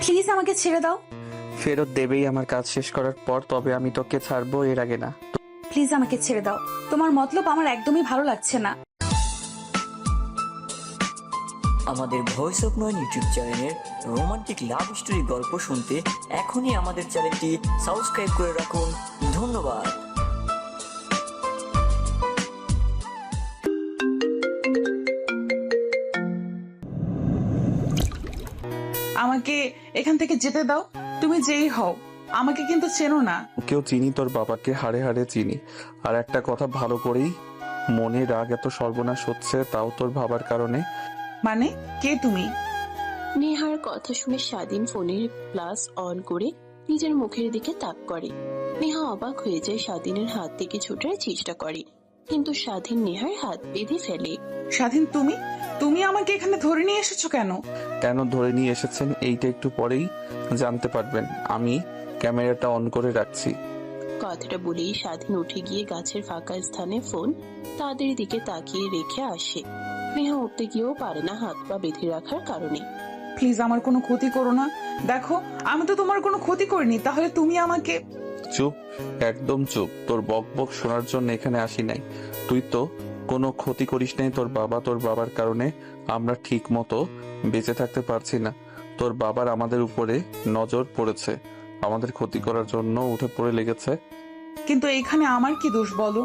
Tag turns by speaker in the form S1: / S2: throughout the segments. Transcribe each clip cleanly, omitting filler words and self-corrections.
S1: Please আমাকে ছেড়ে দাও।
S2: ফেরত দেবেই আমার কাজ শেষ করার পর, তবে আমি তোকে ছাড়বো, এর আগে না।
S1: প্লিজ আমাকে ছেড়ে দাও। তোমার মতলব আমার একদমই ভালো লাগছে না।
S3: আমাদের ভয়েস অফ নয়ন ইউটিউব চ্যানেলের রোমান্টিক লাভ স্টোরি গল্প শুনতে এখনই আমাদের চ্যানেলটি সাবস্ক্রাইব করে রাখুন। ধন্যবাদ।
S4: আমাকে এখান থেকে যেতে দাও। তুমি যেই হও, আমাকে কিন্তু চেনো না।
S2: কেউ চিনি, তোর বাবাকে হাড়ে হাড়ে চিনি। আর একটা কথা ভালো করেই মনে রাগ, এত সর্বনাশ হচ্ছে তাও তোর ভাবার কারণে।
S4: মানে কে তুমি?
S5: নেহার কথা শুনে স্বাধীন ফোনের প্লাস অন করে নিজের মুখের দিকে তাক করে। নেহা অবাক হয়ে যায়, স্বাধীনের হাত থেকে ছুটার চেষ্টা করে, কিন্তু স্বাধীন নেহার হাত বেঁধে ফেলে।
S4: স্বাধীন, তুমি তুমি আমাকে এখানে ধরে নিয়ে এসেছো কেন?
S2: কেন ধরে নিয়ে এসেছেন এইটা একটু পরেই জানতে পারবেন। আমি ক্যামেরাটা অন করে রাখছি।
S5: কথাটা বলেই স্বাধীন উঠে গিয়ে গাছের ফাঁকা স্থানে ফোন তাদের দিকে তাকিয়ে রেখে আসে। নেহা উঠতে গিয়েও পারে না হাত পা বেঁধে রাখার কারণে।
S4: প্লিজ আমার কোনো ক্ষতি করো না। দেখো, আমি তো তোমার কোনো ক্ষতি করিনি, তাহলে তুমি আমাকে।
S2: চুপ, একদম চুপ। তোর বক বক শোনার জন্য এখানে আসি নাই। তুই তো কোনো ক্ষতি করিস নাই। তোর বাবার কারণে আমরা ঠিক মতো বেঁচে থাকতে পারছি না। তোর বাবার আমাদের উপরে নজর পড়েছে, আমাদের ক্ষতি করার জন্য উঠে পড়ে লেগেছে।
S4: কিন্তু এখানে আমার কি দোষ বলো?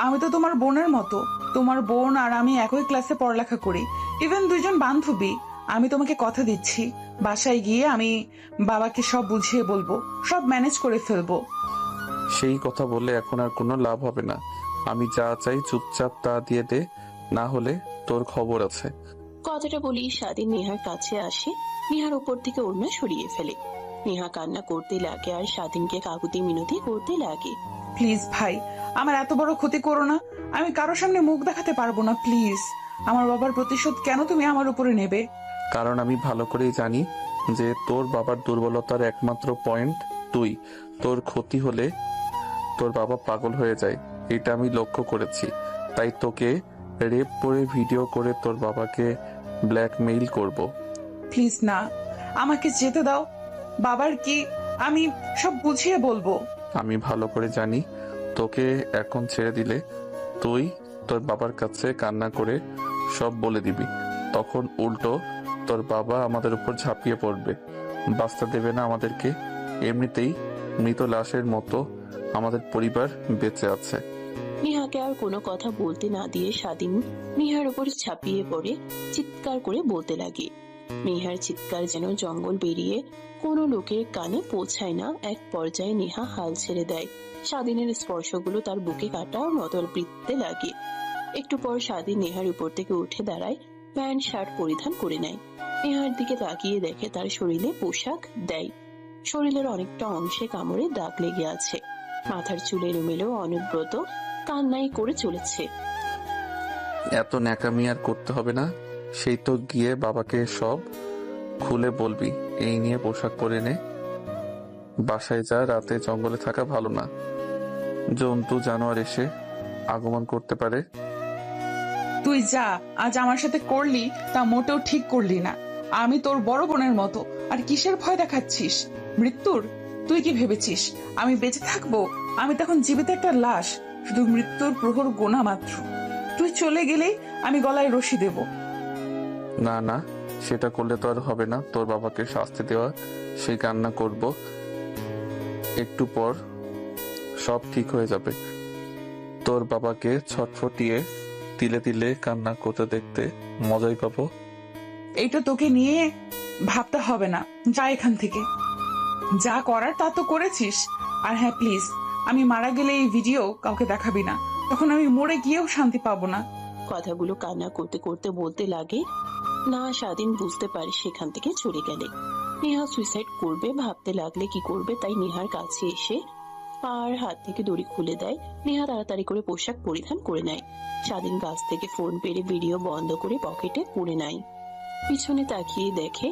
S4: আমি তো তোমার বোনের মতো। তোমার বোন আর আমি একই ক্লাসে পড়ালেখা করি, ইভেন দুইজন বান্ধবী। আমি তোমাকে কথা দিচ্ছি, বাসায় গিয়ে আমি বাবাকে সব বুঝিয়ে বলবো, সব ম্যানেজ করে ফেলবো।
S2: সেই কথা বললে এখন আর কোনো লাভ হবে না। আমি যা চাই চুপচাপ তা দিয়ে দে, না হলে তোর খবর আছে।
S5: কথাটা বলেই স্বাধীন নেহার কাছে আসে, নেহার উপর থেকে ওড়না সরিয়ে ফেলে। নেহা কান্না করতে লাগে আর স্বাধীনকে কাকুতি মিনতি করতে লাগে।
S4: প্লিজ ভাই, আমার এত বড় ক্ষতি করো না। আমি কারোর সামনে মুখ দেখাতে পারবো না, প্লিজ। আমার বাবার প্রতিশোধ কেন তুমি আমার উপরে নেবে?
S2: কারণ আমি ভালো করেই জানি যে তোর বাবার দুর্বলতার একমাত্র পয়েন্ট তুই। তোর ক্ষতি হলে তোর বাবা পাগল হয়ে যায়, এটা আমি লক্ষ্য করেছি। তাই তোকে রেপ করে ভিডিও করে তোর বাবাকে ব্ল্যাকমেইল করব।
S4: প্লিজ না, আমাকে যেতে দাও। বাবার কি আমি সব বুঝিয়ে বলবো।
S2: আমি ভালো করে জানি তোকে এখন ছেড়ে দিলে তুই তোর বাবার কাছে কান্না করে সব বলে দিবি। তখন উল্টো তোর বাবা আমাদের উপর ঝাঁপিয়ে পড়বে, বাঁচতে দেবে না আমাদেরকে। এমনিতেই মৃত লাশের মতো আমাদের পরিবার বেঁচে আছে।
S5: নেহাকে আর কোনো কথা বলতে না দিয়ে স্বাধীন নেহার উপর ঝাঁপিয়ে পড়ে চিৎকার করে বলতে লাগে। নেহার চিৎকার যেন জঙ্গল বেরিয়ে কোনো লোকের কানে পৌঁছায় না। এক পর্যায়ে নেহা হাল ছেড়ে দেয়। স্বাধীনের স্পর্শগুলো তার বুকে কাটা নতল বৃত্তে লাগে। একটু পর স্বাধীন নেহার উপর থেকে উঠে দাঁড়ায়, প্যান্ট শার্ট পরিধান করে নেয়। নেহার দিকে তাকিয়ে দেখে তার শরীরে পোশাক দেয়। শরীরের অনেকটা অংশে কামড়ে দাগ লেগে আছে। মাথার চুল এলোমেলো, অনুব্রত কান্নাই করে চলেছে।
S2: এত ন্যাকামি আর করতে হবে না। সেই তো গিয়ে বাবাকে সব খুলে বলবি। এই নিয়ে পোশাক পরে নে, বাসায় যা। রাতে জঙ্গলে থাকা ভালো না, জন্তু জানোয়ার এসে আগমন করতে পারে।
S4: তুই যা আজ আমার সাথে করলি তা মোটেও ঠিক করলি না। আমি তোর বড় বোনের মতো, আর কিসের ভয় দেখাচ্ছিস? মৃত্যুর? তুই কি ভেবেছিস আমি বেঁচে থাকবো? আমি তখন জীবিত একটা লাশ, শুধু মৃত্যুর প্রহর গোনা মাত্র। তুই চলে গেলেই আমি গলায় রশি দেব।
S2: না না, সেটা করলে তো আর হবে না। তোর বাবাকে শাস্তি দেওয়া, সে কান্না করব, একটু পর সব ঠিক হয়ে যাবে। তোর বাবাকে ছটফটিয়ে তিলে তিলে কান্না করতে দেখতে মজাই পাবো।
S4: এইটা তোকে নিয়ে ভাবতে হবে না, যা এখান থেকে। যা করার তা তো করেছিস। আর হ্যাঁ প্লিজ, আমি মারা গেলে এই ভিডিও কাউকে দেখাবি না, তখন আমি মরে গিয়েও শান্তি পাবো না।
S5: কথাগুলো কান্না করতে করতে বলতে লাগে। না স্বাধীন বুঝতে পারে সেখান থেকে চলে গেলে নেহা সুইসাইড করবে। ভাবতে লাগলে কি করবে, তাই নেহার কাছে এসে পার হাত থেকে দড়ি খুলে দেয়। নেহা তাড়াতাড়ি করে পোশাক পরিধান করে নেয়। স্বাধীন গাছ থেকে ফোন পেরে ভিডিও বন্ধ করে পকেটে পুরে নেয়। পিছনে তাকিয়ে দেখে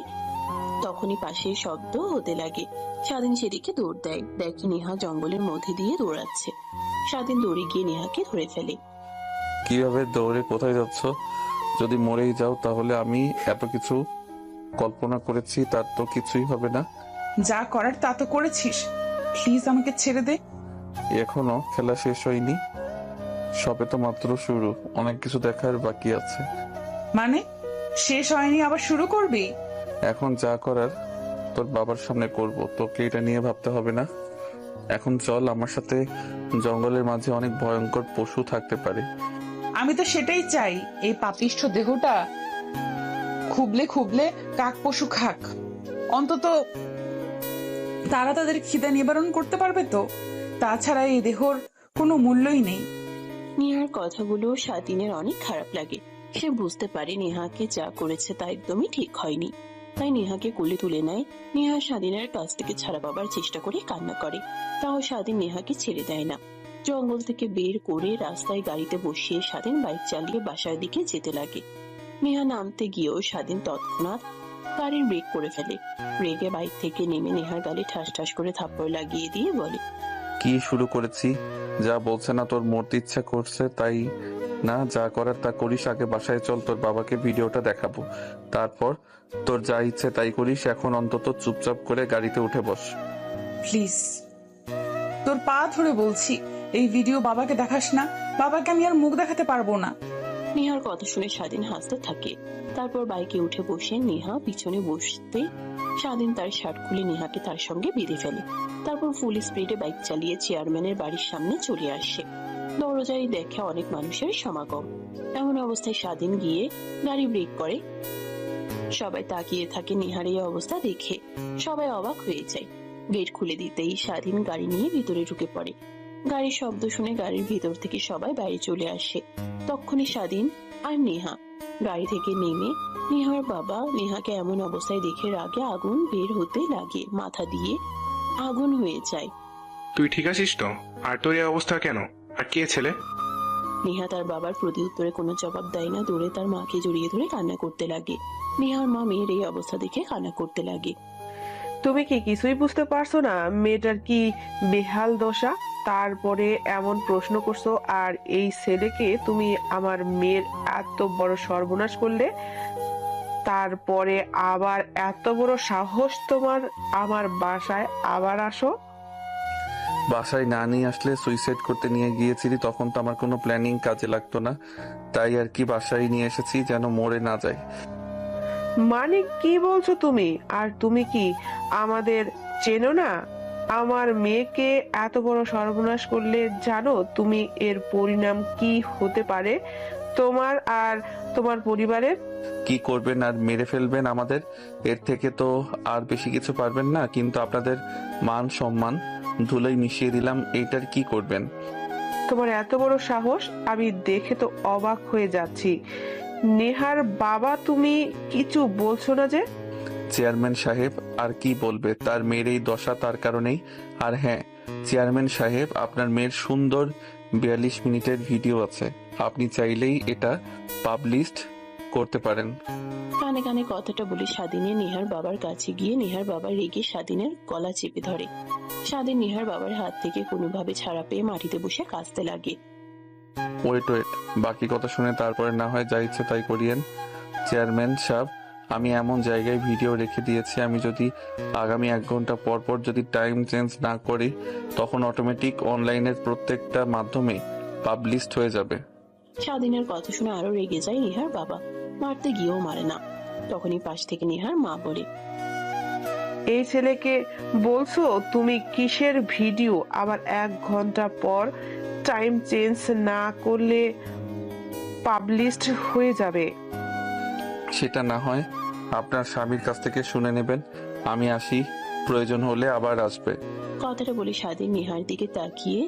S5: তখনই পাশে শব্দ হতে লাগে। স্বাধীন সেদিকে দৌড় দেয়, দেখে নেহা জঙ্গলের মধ্যে দিয়ে দৌড়াচ্ছে। স্বাধীন দৌড়ে গিয়ে নেহাকে ধরে ফেলে।
S2: কিভাবে দৌড়ে কোথায় যাচ্ছ? যদি মরেই যাও তাহলে আমি এত কিছু কল্পনা করেছি তার তো কিছুই হবে না।
S4: যা করার তা তো করেছিস, প্লিজ আমাকে ছেড়ে দে।
S2: এখনো খেলা শেষ হয়নি, সবে তো মাত্র শুরু, অনেক কিছু দেখার বাকি আছে।
S4: মানে শেষ হয়নি আবার শুরু করবি?
S2: এখন যা করার তোর বাবার সামনে করব, তোকে এটা নিয়ে ভাবতে হবে না। এখন চল আমার সাথে, জঙ্গলের মাঝে অনেক ভয়ঙ্কর পশু থাকতে পারে।
S4: আমি তো সেটাই চাই, এই পাপিষ্ঠ দেহটা খুবলে খুবলে কাক পশু খাক, অন্তত তারা তাদের খিদে নিবারণ করতে পারবে তো। তাছাড়া এই দেহর কোনো মূল্যই নেই।
S5: নেহার কথাগুলো স্বাধীনের অনেক খারাপ লাগে। সে বুঝতে পারে নেহাকে যা করেছে তা একদমই ঠিক হয়নি। তাই নেহাকে কোলে তুলে নেয়। নেহা স্বাধীনের কাছ থেকে ছাড়া পাবার চেষ্টা করে কান্না করে, তাও স্বাধীন নেহাকে ছেড়ে দেয় না। জঙ্গল থেকে বের করে রাস্তায় গাড়িতে বসিয়ে স্বাধীন বাইক চালিয়ে বাসার দিকে যেতে লাগে। নেহা নামতে গিয়েও স্বাধীন তৎক্ষণাৎ গাড়ির ব্রেক করে ফেলে। রেগে বাইক থেকে নেমে নেহার গালে ঠাস ঠাস করে থাপ্পড় লাগিয়ে দিয়ে বলে,
S2: কি শুরু করেছি? যা বলছে না তোর মরতে ইচ্ছা করছে তাই না, যা করার তা করিস। আগে বাসায় চল, তোর বাবাকে ভিডিওটা দেখাবো, তারপর তোর যা ইচ্ছে তাই করিস। এখন অন্তত চুপচাপ করে গাড়িতে উঠে বস।
S4: প্লিজ তোর পা ধরে বলছি, এই ভিডিও বাবাকে দেখাস না। বাবাকে আমি আর মুখ দেখাতে পারবো না।
S5: নেহার কথা শুনে স্বাধীন হাসতে থাকে। তারপর বাইকে উঠে বসে নেহা পিছনে বসতে স্বাধীন তার শার্ট খুলে নেহাকে তার সঙ্গে বেঁধে ফেলে। তারপর ফুল স্পিডে বাইক চালিয়ে চেয়ারম্যানের বাড়ির সামনে চলে আসে। দরজায় দেখে অনেক মানুষের সমাগম। এমন অবস্থায় স্বাধীন গিয়ে গাড়ি ব্রেক করে। সবাই তাকিয়ে থাকে নেহার এই অবস্থা দেখে। সবাই অবাক হয়ে যায়। গেট খুলে দিতেই স্বাধীন গাড়ি নিয়ে ভিতরে ঢুকে পড়ে। গাড়ির শব্দ শুনে গাড়ির ভিতর থেকে সবাই বাইরে চলে আসে। তখনই স্বাধীন আর নেহা গাড়ি থেকে নেমে নেহার বাবা নেহাকে এমন অবস্থায় দেখে রাগে আগুন বের হতে লাগে, মাথা দিয়ে আগুন হয়ে যায়।
S6: তুই ঠিক আছিস তো? আর তোর এই অবস্থা কেন? আর কে ছেলে?
S5: নেহা তার বাবার প্রতি উত্তরে কোনো জবাব দেয় না। দূরে তার মাকে জড়িয়ে ধরে কান্না করতে লাগে। নেহার মা মেয়ের এই অবস্থা দেখে কান্না করতে লাগে।
S7: তুমি কি কিছুই বুঝতে পারছো না মেয়েটার কি বেহাল দশা? তারপরে এমন প্রশ্ন করছো, আর এই ছেলেকে তুমি আমার মেয়ের এত বড় সর্বনাশ করলে, তারপরে আবার এত বড় সাহস তোমার আমার বাসায় আবার আসো।
S2: বাসায় না নিয়ে আসলে সুইসাইড করতে নিয়ে গিয়েছিলি, তখন তো আমার কোনো প্ল্যানিং কাজে লাগতো না, তাই আর কি বাসায় নিয়ে এসেছি যেন মরে না যায়।
S7: মানে কি বলছো তুমি? আর তুমি কি আমাদের চেনো না? আমার মেয়েকে এত বড় সর্বনাশ করলে জানো তুমি এর পরিণাম কি হতে পারে তোমার আর তোমার পরিবারের?
S2: কি করবেন? আর মেরে ফেলবেন আমাদের, এর থেকে তো আর বেশি কিছু পারবেন না। কিন্তু আপনাদের মান সম্মান ধুলোয় মিশিয়ে দিলাম, এইটার কি করবেন?
S7: তোমার এত বড় সাহস, আমি দেখে তো অবাক হয়ে যাচ্ছি। নেহার বাবা, তুমি কিছু বলছো না যে?
S2: চেয়ারম্যান সাহেব আর কি বলবে, তার মেয়ের এই দশা তার কারণেই। আর হ্যাঁ চেয়ারম্যান সাহেব, আপনার মেয়ের সুন্দর 42 মিনিটের ভিডিও আছে, আপনি চাইলেই এটা পাবলিশ করতে পারেন।
S5: কানে কানে কথাটা বলে স্বাধীনে নেহার বাবার কাছে গিয়ে নেহার বাবা রেগে স্বাধীনের গলা চেপে ধরে। স্বাধীন নেহার বাবার হাত থেকে কোনোভাবে ছাড়া পেয়ে মাটিতে বসে কাঁদতে লাগে।
S2: ওয়েট, বাকি কথা শুনে তারপরে না হয় যা ইচ্ছে তাই করিয়েন। চেয়ারম্যান সাহেব, আমি এমন জায়গায় ভিডিও রেখে দিয়েছি, আমি যদি আগামী 1 ঘন্টা পর পর যদি টাইম চেঞ্জ না করি, তখন অটোমেটিক অনলাইনের প্রত্যেকটা মাধ্যমে পাবলিশড হয়ে যাবে।
S5: স্বাধীনের কথা শুনে আরো রেগে যায় নেহার বাবা। মারতে গিয়েও মারে না। তখনই পাশ থেকে নেহার মা বলে,
S7: এই ছেলেকে বলছো তুমি কিসের ভিডিও? আবার 1 ঘন্টা পর টাইম চেঞ্জ না করলে পাবলিশড হয়ে যাবে।
S2: সেটা না হয় আপনার স্বামীর কাছ থেকে শুনে নেবেন। আমি আসি, প্রয়োজন হলে আবার আসবে।
S5: কথাটা বলে স্বাধীন নেহার দিকে তাকিয়ে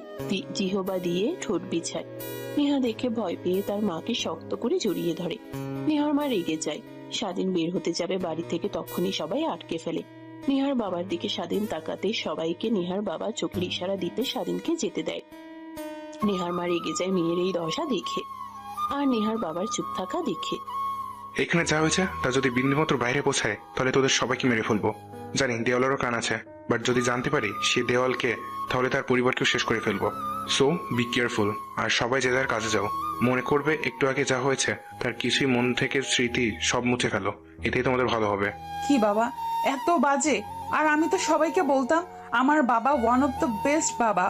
S5: জিহবা দিয়ে ঠোঁট বিছায়। নেহা দেখে ভয় পেয়ে তার মাকে শক্ত করে জড়িয়ে ধরে। নেহার মা রেগে যায়। স্বাধীন বের হতে যাবে বাড়ি থেকে, তখনই সবাই আটকে ফেলে। নেহার বাবার দিকে স্বাধীন তাকাতে সবাইকে নেহার বাবা চোখের ইশারা দিতে স্বাধীনকে যেতে দেয়। নেহার মা রেগে যায় মেয়ের এই দশা দেখে, আর নেহার বাবার চুপ থাকা দেখে।
S6: এখানে যা হয়েছে তা যদি বিন্দুমাত্র বাইরে পৌঁছায় তাহলে তোদের সবাইকে মেরে ফেলবো। জানি দেওয়ালেরও কান আছে, বাট যদি জানতে পারি সে দেওয়ালকে, তাহলে তার পরিবারকেও শেষ করে ফেলবো। সো বি কেয়ারফুল, আর সবাই যে যার কাজে যাও। মনে করবে একটু আগে যা হয়েছে তার কিছুই মন থেকে স্মৃতি সব মুছে ফেলো। এটাই তোমাদের ভালো হবে।
S4: কি বাবা, এত বাজে? আর আমি তো সবাইকে বলতাম আমার বাবা ওয়ান অফ দ্য বেস্ট বাবা।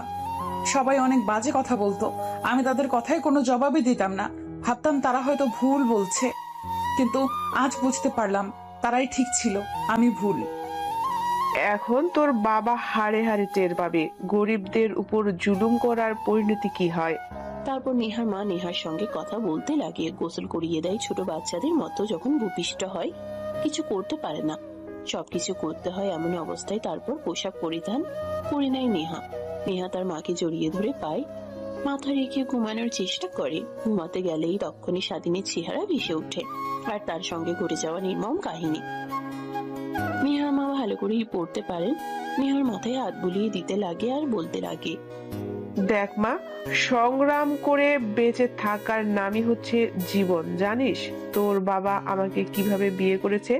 S4: সবাই অনেক বাজে কথা বলতো, আমি তাদের কথায় কোনো জবাবই দিতাম না, ভাবতাম তারা হয়তো ভুল বলছে। কিন্তু আজ বুঝতে পারলাম তারাই ঠিক ছিল, আমি ভুল।
S7: এখন তোর বাবা হাড়ে হাড়ে টের পাবে গরিবদের উপর জুলুম করার পরিণতি কি হয়।
S5: তারপর নেহার মা নেহার সঙ্গে কথা বলতে লাগে, গোসল করিয়ে দেয় ছোট বাচ্চাদের মতো। যখন ভূপিষ্ঠ হয় কিছু করতে পারে না, সবকিছু করতে হয় এমন অবস্থায় তারপর পোশাক পরিধান করে নেয় নেহা। নেহা তার মাকে জড়িয়ে ধরে পায়, মাথা রেখে ঘুমানোর চেষ্টা করে। ঘুমাতে গেলেই তখনই স্বাধীনের চেহারা ভেসে ওঠে, আর তার সঙ্গে ঘটে যাওয়া নির্মম কাহিনী। নেহার মা ভালো করেই পড়তে পারেন। নেহার মাথায় হাত বুলিয়ে দিতে লাগে আর বলতে লাগে,
S7: দেখ মা, সংগ্রাম করে বেঁচে থাকার নামই হচ্ছে জীবন। জানিস তোর বাবা আমাকে কিভাবে বিয়ে করেছে?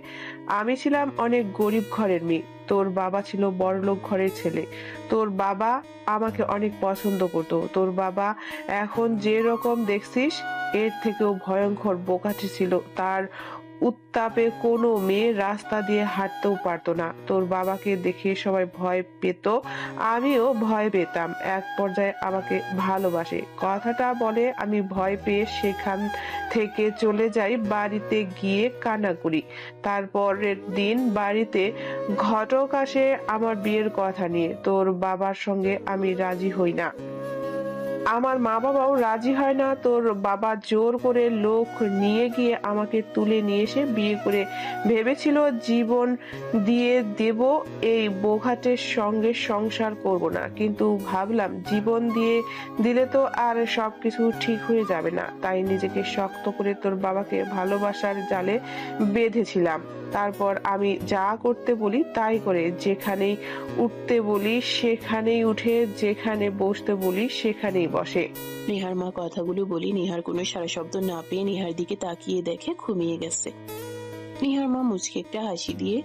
S7: আমি ছিলাম অনেক গরিব ঘরের মেয়ে, তোর বাবা ছিল বড়লোক ঘরের ছেলে। তোর বাবা আমাকে অনেক পছন্দ করতো। তোর বাবা এখন যে রকম দেখছিস এর থেকেও ভয়ঙ্কর বোকাচি ছিল। তার উত্তাপে কোনো মেয়ে রাস্তা দিয়ে হাঁটতেও পারতো না। তোর বাবাকে দেখে সবাই ভয় পেত, আমিও ভয় পেতাম। এক পর্যায়ে আমাকে ভালোবাসে কথাটা বলে আমি ভয় পেয়ে সেখান থেকে চলে যাই, বাড়িতে গিয়ে কান্না করি। তারপরের দিন বাড়িতে ঘটক আসে আমার বিয়ের কথা নিয়ে। তোর বাবার সঙ্গে আমি রাজি হই না, আমার মা বাবাও রাজি হয় না। তোর বাবা জোর করে লোক নিয়ে গিয়ে আমাকে তুলে নিয়ে এসে বিয়ে করে ভেবেছিল জীবন দিয়ে দেব, এই বোঘাটের সঙ্গে সংসার করব না। কিন্তু ভাবলাম জীবন দিয়ে দিলে তো আর সবকিছু ঠিক হয়ে যাবে না, তাই নিজেকে শক্ত করে তোর বাবাকে ভালোবাসার জালে বেঁধেছিলাম। তারপর আমি যা করতে বলি তাই করে, যেখানেই উঠতে বলি সেখানেই উঠে, যেখানে বসতে বলি সেখানেই বসে।
S5: নেহার মা কথাগুলো বলি নেহার কোনো সারা শব্দ না পেয়ে নেহার দিকে তাকিয়ে দেখে ঘুমিয়ে গেছে। নেহার মা মুচকে একটা হাসি দিয়ে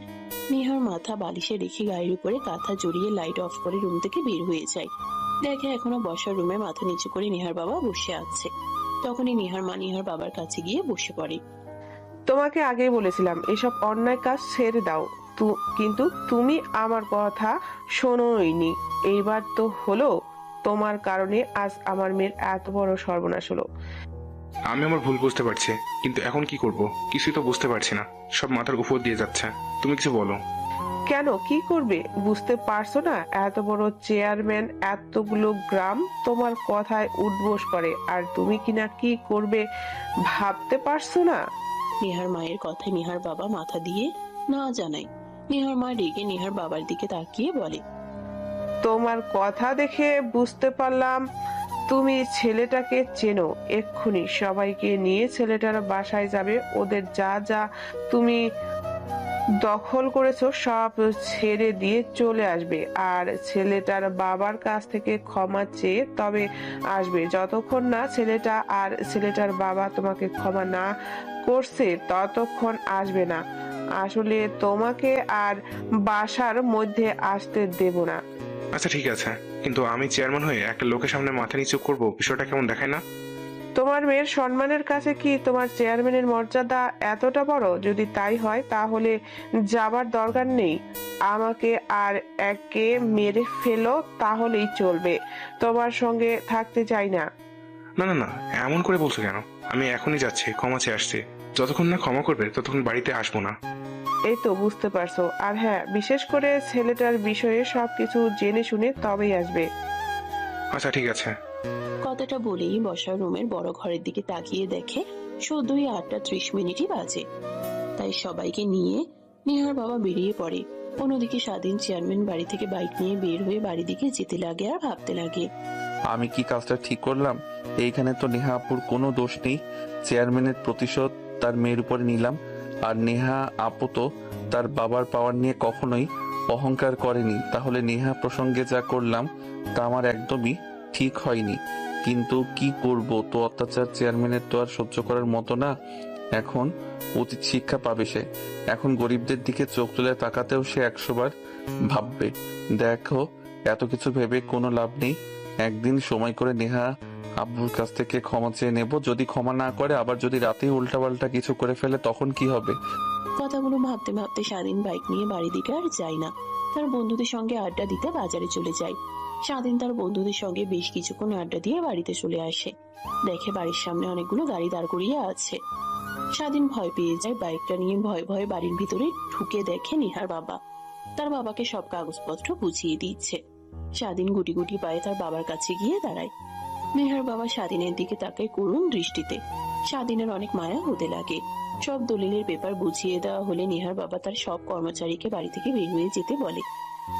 S5: নেহার মাথা বালিশে রেখে গায়ের উপরে কাঁথা জড়িয়ে লাইট অফ করে রুম থেকে বের হয়ে যায়। দেখে এখনো বসার রুমে মাথা নিচু করে নেহার বাবা বসে আছে। তখনই নেহার মা নেহার বাবার কাছে গিয়ে বসে পড়ে।
S7: তোমাকে আগেই বলেছিলাম এসব অন্যায় কাজ ছেড়ে দাও, কিন্তু তুমি আমার কথা শোনোইনি। এইবার তো হলো, তোমার কারণে আজ আমার মেয়ের এত বড় সর্বনাশ হলো।
S6: আমি আমার ভুল বুঝতে পারছি, কিন্তু এখন কি করব কিছুই তো বুঝতে পারছি না। সব মাথার উপর দিয়ে যাচ্ছে। তুমি কিছু বলো।
S7: কেন, কি করবে বুঝতে পারছো না? এত বড় চেয়ারম্যান, এতগুলো গ্রাম তোমার কথায় উঠবোস করে, আর তুমি কিনা কি করবে ভাবতে পারছো না?
S5: নেহার মায়ের কথায় নেহার বাবা মাথা দিয়ে না জানায়। নেহার মা রেগে নেহার বাবার দিকে তাকিয়ে বলে,
S7: তোমার কথা দেখে বুঝতে পারলাম তুমি ছেলেটাকে চেনো। এক্ষুনি সবাইকে নিয়ে ছেলেটার বাসায় যাবে, ওদের যা যা তুমি দখল করেছো সব ছেড়ে দিয়ে চলে আসবে, আর ছেলেটার বাবার কাছ থেকে ক্ষমা চেয়ে তবে আসবে। যতক্ষণ না ছেলেটা আর ছেলেটার বাবা তোমাকে ক্ষমা না করছে ততক্ষণ আসবে না। আসলে তোমাকে আর বাসার মধ্যে আসতে দেব না।
S6: আচ্ছা ঠিক আছে, কিন্তু আমি চেয়ারম্যান হয়ে একটা লোকের সামনে মাথা নিচু করবো, বিষয়টা কেমন দেখায় না?
S7: তোমার মেয়ের সম্মানের কাছে কি তোমার চেয়ারম্যানের মর্যাদা এতটা বড়? যদি তাই হয় তাহলে যাবার দরকার নেই। আমাকে আর একে মেরে ফেলো তাহলেই চলবে, তোমার সঙ্গে থাকতে চাই না।
S6: না না না, এমন করে বলছো কেন? আমি এখনই যাচ্ছি, ক্ষমা চেয়ে আসছি। যতক্ষণ না ক্ষমা করবে ততক্ষণ বাড়িতে আসবো না।
S7: এই তো বুঝতে পারছো। আর হ্যাঁ, বিশেষ করে ছেলেটার বিষয়ে সবকিছু জেনে শুনে তবেই আসবে।
S6: আচ্ছা ঠিক আছে।
S5: কথাটা বলেই বসার রুমের বড় ঘরের দিকে তাকিয়ে দেখে সদ্যই 8:30 বাজে। তাই সবাইকে নিয়ে নেহার বাবা বেরিয়ে পড়ে। অন্যদিকে স্বাধীন চেয়ারম্যান বাড়ি থেকে বাইক নিয়ে বের হয়ে বাড়ি দিকে যেতে লাগে আর ভাবতে লাগে,
S2: আমি কি কাজটা ঠিক করলাম? এইখানে তো নেহা আপুর কোনো দোষ নেই। চেয়ারম্যানের প্রতিশোধ তার মেয়ের উপরে নিলাম, আর নেহা আপু তো তার বাবার পাওয়ার নিয়ে কখনোই অহংকার করেনি। তাহলে নেহা প্রসঙ্গে যা করলাম তা আমার একদমই ঠিক হয়নি। কিন্তু কি করব, তো অত্যাচার চেয়ারম্যানের তো আর সহ্য করার মতো না। এখন উচিত শিক্ষা পাবে সে। এখন গরিবদের দিকে চোখ তুলে তাকাতেও সে 100 বার ভাববে। দেখো, এত কিছু ভেবে কোনো লাভ নেই। একদিন সময় করে নেহা আব্বুর কাছ থেকে ক্ষমা চেয়ে নেব। যদি ক্ষমা না করে, আবার যদি রাতে উল্টাপাল্টা কিছু করে ফেলে, তখন কি হবে?
S5: কথাগুলো ভাবতে ভাবতে স্বাধীন বাইক নিয়ে বাড়ির দিকে আর যায় না, তার বন্ধুদের সঙ্গে আড্ডা দিতে বাজারে চলে যায়। স্বাধীন তার বন্ধুদের সঙ্গে বেশ কিছুক্ষণ আড্ডা দিয়ে বাড়িতে চলে আসে। দেখে বাড়ির সামনে অনেকগুলো গাড়ি দাঁড় করিয়ে আছে। স্বাধীন ভয় পেয়ে যায়, বাইকটা নিয়ে ভয়ে ভয়ে বাড়ির ভিতরে ঢুকে দেখে নেহার বাবা তার বাবাকে সব কাগজপত্র বুঝিয়ে দিচ্ছে। স্বাধীন গুটি গুটি পায়ে তার বাবার কাছে গিয়ে দাঁড়ায়। নেহার বাবা স্বাধীনের দিকে তাকায় করুণ দৃষ্টিতে। স্বাধীনের অনেক মায়া হতে লাগে। সব দলিলের পেপার বুঝিয়ে দেওয়া হলে নেহার বাবা তার সব কর্মচারীকে বাড়ি থেকে বের হয়ে যেতে বলে।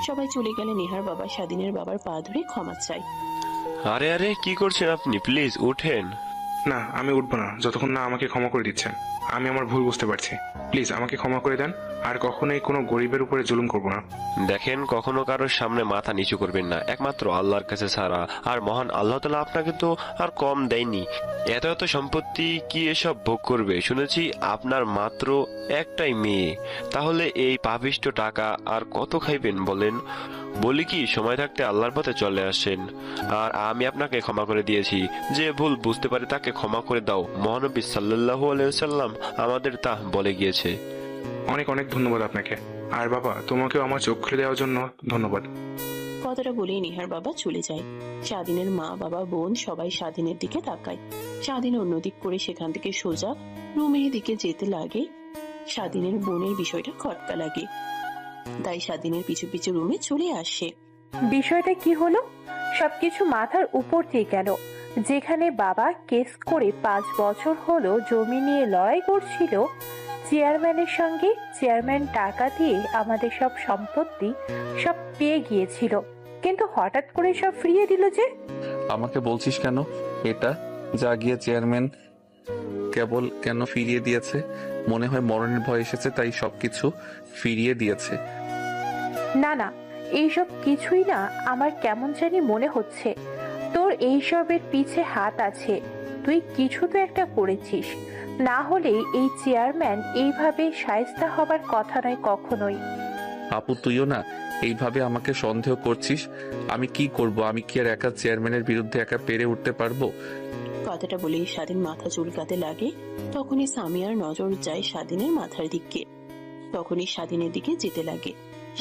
S5: সবাই চলে গেলে নেহার বাবা স্বাধীনের বাবার পা ধরে ক্ষমা চায়।
S8: আরে আরে কি করছেন আপনি, প্লিজ উঠেন।
S6: না, আমি উঠবো না যতক্ষণ না আমাকে ক্ষমা করে দিচ্ছেন। আমি আমার ভুল বুঝতে পারছি, প্লিজ আমাকে ক্ষমা করে দেন। আর কখনোই কোনো গরিবের উপরে জুলুম করবো না।
S8: দেখেন, কখনো কারোর সামনে মাথা নিচু করবেন না, একমাত্র আল্লাহর কাছে ছাড়া। আর মহান আল্লাহ তাআলা আপনাকে তো আর কম দেয়নি। এত এত সম্পত্তি কি এসব ভোগ করবে? শুনেছি আপনার মাত্র একটাই মেয়ে, তাহলে এই পাপিষ্ট টাকা আর কত খাইবেন বলেন? বলি কি, সময় থাকতে আল্লাহর পথে চলে আসেন। আর আমি আপনাকে ক্ষমা করে দিয়েছি, যে ভুল বুঝতে পারে তাকে ক্ষমা করে দাও, মহানবী সাল্লাল্লাহু আলাইহি ওয়াসাল্লাম আমাদের তা বলে গিয়েছে।
S6: অনেক অনেক ধন্যবাদ আপনাকে। আর বাবা, তোমাকেও আমার চোখ খুলে দেওয়ার জন্য ধন্যবাদ।
S5: কথাটা বলেই নেহার বাবা চলে যায়। স্বাধীনের মা, বাবা, বোন সবাই স্বাধীনের দিকে তাকায়। স্বাধীন অন্যদিক করে সেখান থেকে সোজা রুমের দিকে যেতে লাগে। স্বাধীনের বোনের বিষয়টা খটকা লাগে, তাই স্বাধীনের পিছু পিছু রুমে চলে আসে।
S9: বিষয়টা কি হলো? সবকিছু মাথার উপর দিয়ে গেল। যেখানে বাবা কেস করে 5 বছর হলো জমি নিয়ে লড়াই করছিল চেয়ারম্যানের সঙ্গে, চেয়ারম্যান টাকা দিয়ে আমাদের সব সম্পত্তি সব পেয়ে গিয়েছিল, কিন্তু হঠাৎ করে সব ফিরিয়ে দিল যে।
S2: আমাকে বলছিস কেন এটা? যা গিয়ে চেয়ারম্যান কেবল কেন ফিরিয়ে দিয়েছে? মনে হয় মরণের ভয় এসেছে, তাই সবকিছু ফিরিয়ে দিয়েছে।
S9: না না, এইসব কিছুই না। আমার কেমন জানি মনে হচ্ছে তোর এইসবের পিছে হাত আছে। তুই কিছু তো একটা করেছিস, না হলে এই চেয়ারম্যান এইভাবে শায়েস্তা হবার কথা নয় কখনোই।
S2: আপু, তুইও না এইভাবে আমাকে সন্দেহ করছিস। আমি কি করব? আমি কি আর একা চেয়ারম্যানের বিরুদ্ধে একা পেরে উঠতে পারবো?
S5: কথাটা বলেই স্বাধীন মাথা চুলকাতে লাগে। তখনই সামিয়ার নজর যায় স্বাধীনের মাথার দিকে। তখনই স্বাধীনের দিকে যেতে লাগে।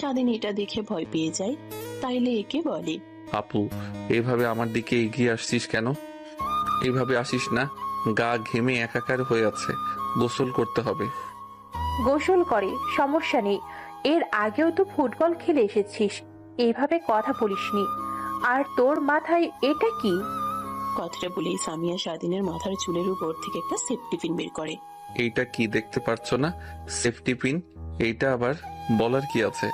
S5: স্বাধীন এটা দেখে ভয় পেয়ে যায়, তাইলে একে বলে,
S2: আপু, এইভাবে আমার দিকে এগিয়ে আসছিস কেন? এইভাবে আসিস না, গা ঘেমে একাকার হয়ে আছে, গোসল করতে হবে।
S9: গোসল করে সমস্যা নেই, এর আগেও তো ফুটবল খেলে এসেছিস, এইভাবে কথা বলিসনি। আর তোর মাথায় এটা কি?
S5: কথাটা বলেই সামিয়া স্বাধীনের মাথার চুলের উপর থেকে একটা সেফটি পিন বের করে।
S2: এইটা কি দেখতে পারছো না? Safety pin. এইটা আবার বলার কি আছে?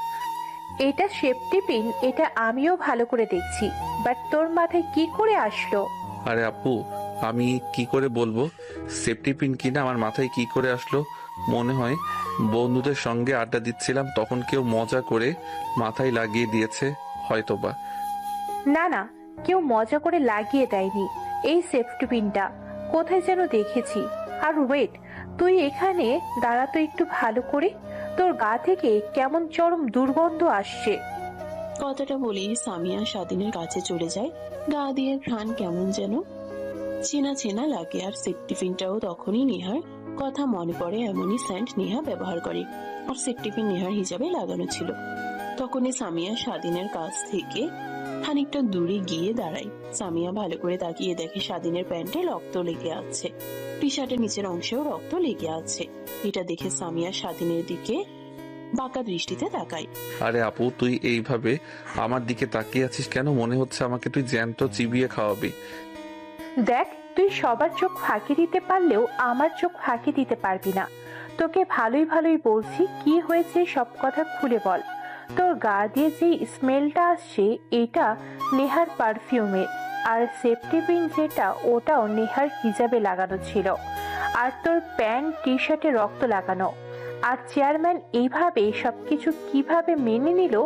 S9: এটা সেফটি পিন, এটা আমিও ভালো করে দেখছি, বাট তোর মাথায় কি করে আসলো?
S2: আরে আপু, আমি কি করে বলবো সেফটি পিন কিনা আমার মাথায় কি করে আসলো? মনে হয় বন্ধুদের সঙ্গে আড্ডা দিচ্ছিলাম, তখন কেউ মজা করে মাথায় লাগিয়ে দিয়েছে হয়তোবা।
S9: না না, কেউ মজা করে লাগিয়ে দেয়নি। এই সেফটি পিনটা কোথায় যেন দেখেছি। আর ওয়েট, তুই এখানে দাঁড়াতো একটু ভালো করে, তোর গা থেকে কেমন চরম দুর্গন্ধ আসছে।
S5: কথাটা বলেই সামিয়া স্বাধীনের কাছে চলে যায়। গা দিয়ে ঘ্রাণ কেমন যেন চেনা চেনা লাগে। আর সেফটি পিনটাও তখনই নেহার কথা মনে পড়ে। এমনই স্যান্ড নেহা ব্যবহার করে, আর সেফটি পিন নেহার হিসাবে লাগানো ছিল। তখনই সামিয়া স্বাধীনের কাছ থেকে খানিকটা দূরে গিয়ে দাঁড়ায়। সামিয়া ভালো করে তাকিয়ে দেখে স্বাধীনের প্যান্টে রক্ত লেগে আছে, টি শার্টের নিচের অংশেও রক্ত লেগে আছে। এটা দেখে সামিয়া স্বাধীনের দিকে বাঁকা দৃষ্টিতে তাকায়।
S2: আরে আপু, তুই এইভাবে আমার দিকে তাকিয়ে আছিস কেন? মনে হচ্ছে আমাকে তুই জ্যান্ত চিবিয়ে খাওয়াবি।
S9: দেখ, তুই সবার চোখ ফাঁকি দিতে পারলেও আমার চোখ ফাঁকি দিতে পারবি না। তোকে ভালোই ভালোই বলছি, কি হয়েছে সব কথা খুলে বল। তোর গা দিয়ে যে স্মেলটা আসছে এটা নেহার পারফিউমের, আর সেফটি পিন যেটা ওটাও নেহার হিজাবে লাগানো ছিল, আর তোর প্যান্ট টি শার্টে রক্ত লাগানো। আর চেয়ারম্যান এইভাবে সবকিছু কিভাবে মেনে নিল?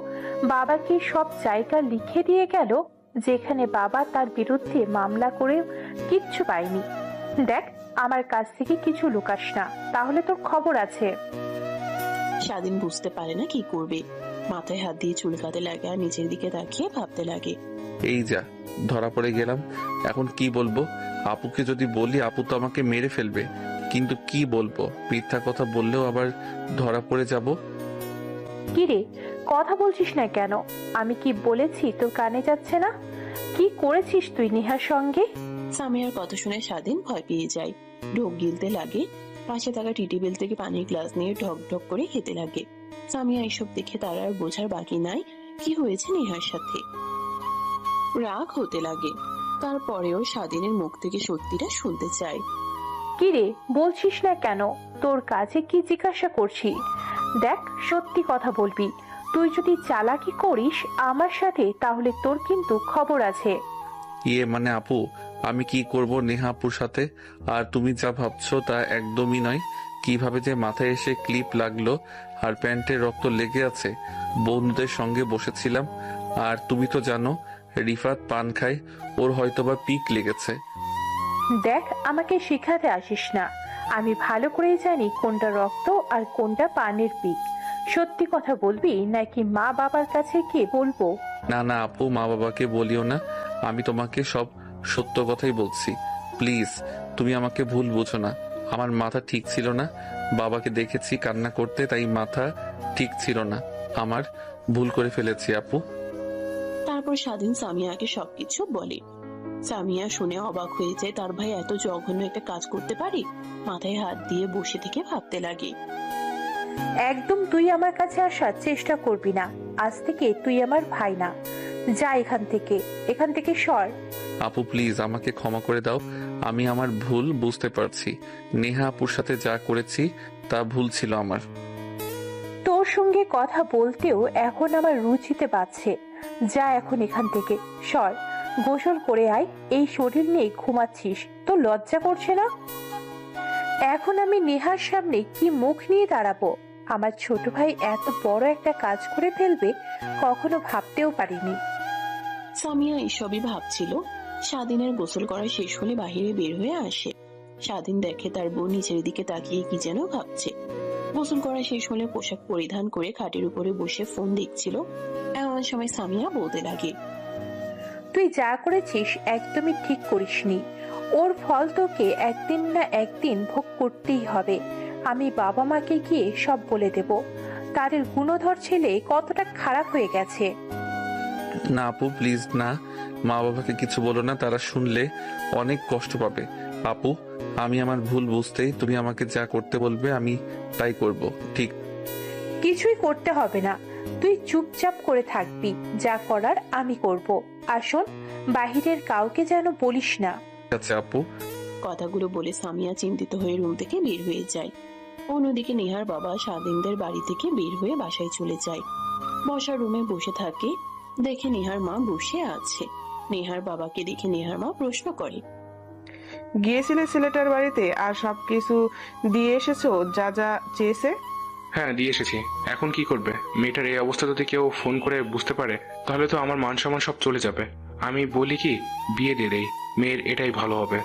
S9: বাবাকে সব জায়গা লিখে দিয়ে গেল, যেখানে বাবা তার বিরুদ্ধে মামলা করে কিচ্ছু পায়নি। দেখ, আমার কাছ থেকে কিছু লুকাস না, তাহলে তোর খবর আছে।
S5: স্বাধীন বুঝতে পারে না কি করবে, মাথায় হাত দিয়ে চুলকাতে লাগে আর নিচের দিকে তাকিয়ে ভাবতে লাগে।
S2: এই যা, ধরা পড়ে গেলাম। এখন কি বলবো? আপুকে যদি বলি, আপু তো আমাকে মেরে ফেলবে। কিন্তু কি বলবো? মিথ্যা কথা বললেও আবার ধরা পড়ে যাব।
S9: কিরে, কথা বলছিস না কেন? আমি কি বলেছি তোর কানে যাচ্ছে না? কি করেছিস তুই নেহার সঙ্গে?
S5: সামিয়ার কথা শুনে স্বাধীন ভয় পেয়ে যায়, ঢোক গিলতে লাগে। পাশে থাকা টি টেবিল থেকে পানির গ্লাস নিয়ে ঢক ঢক করে খেতে লাগে। সামিয়া এসব দেখে তার আর বোঝার বাকি নাই কি হয়েছে নেহার সাথে। রাগ হতে লাগে, তারপরেও স্বাধীনের মুখ থেকে সত্যিটা শুনতে চায়।
S9: কিরে, বলছিস না কেন? তোর কাছে কি জিজ্ঞাসা করছি? দেখ, সত্যি কথা বলবি। তুই যদি চালাকি করিস আমার সাথে তাহলে তোর কিন্তু খবর আছে।
S2: মানে আপু, আমি কি করব নেহা আপুর সাথে? আর তুমি যা ভাবছো তা একদমই নয়। কিভাবে যে মাথায় এসে ক্লিপ লাগলো আর প্যান্টের রক্ত লেগে আছে। বন্ধুদের সঙ্গে বসেছিলাম, আর তুমি তো জানো রিফাত পান খায়, ওর হয়তোবা পিক লেগেছে।
S9: দেখ, আমাকে শিখাতে আসিস না। আমি ভালো করেই জানি কোনটা রক্ত আর কোনটা পানির পিক। সত্যি কথা বলবি নাকি মা বাবার কাছে গিয়ে বলবো?
S2: না না আপু, মা বাবাকে বলিও না। আমি তোমাকে সব সত্য কথাই বলছি। প্লিজ, তুমি আমাকে ভুল বুঝো না। আমার মাথা ঠিক ছিল না, বাবাকে দেখেছি কান্না করতে, তাই মাথা ঠিক ছিল না। আমার ভুল করে ফেলেছি আপু।
S5: তারপর স্বাধীন সামিয়াকে সবকিছু বলে। সামিয়া শুনে অবাক হয়ে যায়, তার ভাই এত জঘন্য একটা কাজ করতে পারে। মাথায় হাত দিয়ে বসে থেকে ভাবতে লাগে।
S9: একদম তুই আমার কাছে আসার চেষ্টা করবি না। আজ থেকে তুই আমার ভাই না। যা এখান থেকে সর।
S2: আপু প্লিজ আমাকে ক্ষমা করে দাও। আমি আমার ভুল বুঝতে পারছি। নেহা আপুর সাথে যা করেছি তা ভুল ছিল আমার।
S9: তোর সঙ্গে কথা বলতেও এখন আমার রুচিতে পাচ্ছে। যা এখন এখান থেকে সর। গোসল করে আয়। এই শরীর নিয়ে ঘুমাচ্ছিস, তো লজ্জা করছে না? এখন আমি নেহার সামনে কি মুখ নিয়ে দাঁড়াবো? আমার ছোট ভাই এত বড় একটা কাজ করে ফেলবে কখনো ভাবতেও পারিনি।
S5: সামিয়া এসবই ভাবছিল। স্বাধীনের গোসল করা শেষ হলে বাহিরে বের হয়ে আসে। স্বাধীন দেখে তার বোন নিচের দিকে তাকিয়ে কি যেন ভাবছে। গোসল করা শেষ হলে পোশাক পরিধান করে খাটের উপরে বসে ফোন দেখছিল। এমন সময় সামিয়া বলতে লাগে,
S9: তুই যা করেছিস একদমই ঠিক করিসনি। ওর ফল তোকে একদিন না একদিন ভোগ করতেই হবে। আমি বাবা মাকে গিয়ে সব বলে দেব তাদের গুণধর ছেলে কতটা খারাপ হয়ে গেছে।
S2: না আপু প্লিজ না, মা বাবাকে কিছু বলো না, তারা শুনলে অনেক কষ্ট পাবে। আপু, আমি আমার ভুল বুঝতেই তুমি আমাকে যা করতে বলবে আমি তাই করব। ঠিক
S9: কিছুই করতে হবে না, তুই চুপচাপ করে থাকবি। যা করার আমি করব। আর শোন, বাহিরের কাউকে যেন বলিস না।
S2: আছে আপু।
S5: কথাগুলো বলে সামিয়া চিন্তিত হয়ে রুম থেকে বের হয়ে যায়। অন্যদিকে নেহার বাবা স্বাধীনদের বাড়ি থেকে বের হয়ে বাসায় চলে যায়। বসার রুমে বসে থাকে, দেখে নেহার মা বসে আছে। নেহার বাবাকে দেখে নেহার মা প্রশ্ন করে,
S7: গিয়েছিলে ছেলেটার বাড়িতে আর সবকিছু দিয়ে এসেছো যা যা চেয়েছে?
S6: হ্যাঁ, দিয়ে এসেছি। এখন কি করবে? মেয়েটার এই অবস্থা যদি কেউ ফোন করে বুঝতে পারে তাহলে তো আমার মান সম্মান সব চলে যাবে। আমি বলি কি, বিয়ে দিয়ে দেই, মেয়ের এটাই ভালো হবে।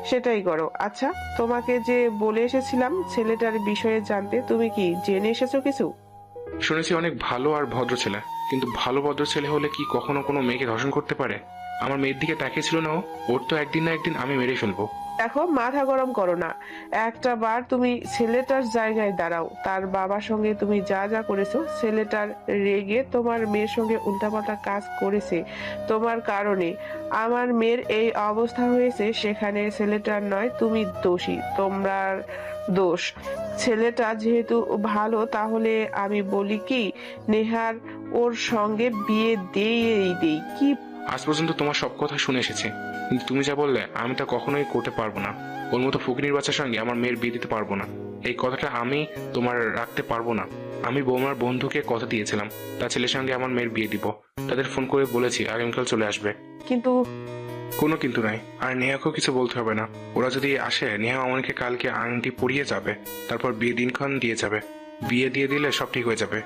S7: সেটাই করো। আচ্ছা, তোমাকে যে বলে এসেছিলাম ছেলেটার বিষয়ে জানতে, তুমি কি জেনে এসেছো কিছু?
S6: শুনেছি অনেক ভালো আর ভদ্র ছেলে, কিন্তু ভালো ভদ্র ছেলে হলে কি কখনো কোনো মেয়েকে ধর্ষণ করতে পারে? আমার মেয়ের দিকে তাকিয়েছিল না ও? ওর তো একদিন না একদিন আমি মেরে ফেলবো।
S7: দেখো, মাথা গরম করো না। একটা বার তুমি ছেলেটার জায়গায় দাঁড়াও। তার বাবার সঙ্গে তুমি যা যা করেছো, ছেলেটার রেগে তোমার মেয়ের সঙ্গে উল্টাপাল্টা কাজ করেছে তোমার কারণে। আমার মেয়ের এই অবস্থা হয়েছে, সেখানে ছেলেটার নয়, তুমি দোষী, তোমার দোষ। ছেলেটা যেহেতু ভালো, তাহলে আমি বলি কি, নেহার ওর সঙ্গে বিয়ে দিয়েই দেই। কি?
S6: আজ পর্যন্ত তোমার সব কথা শুনে এসেছি, কিন্তু তুমি যা বললে আমি তা কখনোই করতে পারবো না। ওর মতো ফকিনীর বাচ্চার সঙ্গে আমার মেয়ের বিয়ে দিতে পারবো না। এই কথাটা আমি তোমার রাখতে পারবো না। আমি বৌমার বন্ধুকে কথা দিয়েছিলাম তার ছেলের সঙ্গে আমার মেয়ের বিয়ে দিব। তাদের ফোন করে বলেছি আগামীকাল চলে আসবে।
S7: কিন্তু
S6: কোনো কিন্তু নাই। আর নেহাকেও কিছু বলতে হবে না। ওরা যদি আসে, নেহা আমাকে কালকে আংটি পরিয়ে যাবে, তারপর বিয়ে দিনক্ষণ দিয়ে যাবে। বিয়ে দিয়ে দিলে সব ঠিক হয়ে যাবে।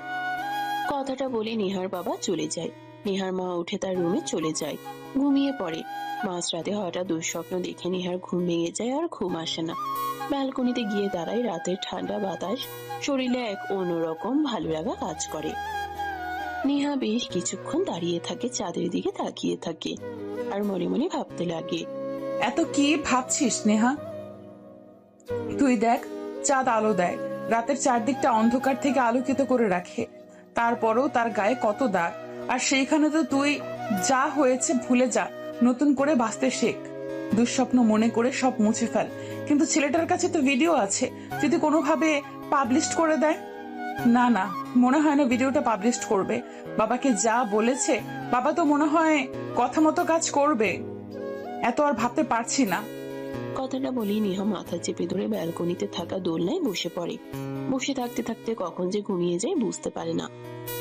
S5: কথাটা বলে নেহার বাবা চলে যায়। নেহার মা উঠে তার রুমে চলে যায়, ঘুমিয়ে পড়ে। মাঝরাতে হঠাৎ দুঃস্বপ্ন দেখে নেহার ঘুম ভেঙে যায়, আর ঘুম আসে না। ব্যালকনিতে গিয়ে দাঁড়ায়, রাতের ঠান্ডা বাতাস শরীরে এক অন্যরকম ভালো লাগা কাজ করে। নেহা বেশ কিছুক্ষণ দাঁড়িয়ে থাকে, চাঁদের দিকে তাকিয়ে থাকে, আর মনে মনে ভাবতে লাগে,
S4: এত কি ভাবছিস নেহা? তুই দেখ, চাঁদ আলো দেয়, রাতের চারদিকটা অন্ধকার থেকে আলোকিত করে রাখে, তারপরেও তার গায়ে কত দাগ। আর সেইখানে তো তুই যা হয়েছে ভুলে যা, নতুন করে বাঁচতে শেখ। দুঃস্বপ্ন মনে করে সব মুছে ফেল। কিন্তু ছেলেটার কাছে তো ভিডিও আছে, যদি কোনোভাবে পাবলিশ করে দেয়। না না, মনে হয় না ভিডিওটা পাবলিশ করবে। বাবাকে যা বলেছে, বাবা তো মনে হয় কথা মতো কাজ করবে। এত আর ভাবতে পারছি না।
S5: কথাটা বলেই নেহা মাথা চেপে ধরে ব্যালকনিতে থাকা দোলনায় বসে পড়ে। বসে থাকতে থাকতে কখন যে ঘুমিয়ে যায় বুঝতে পারে না।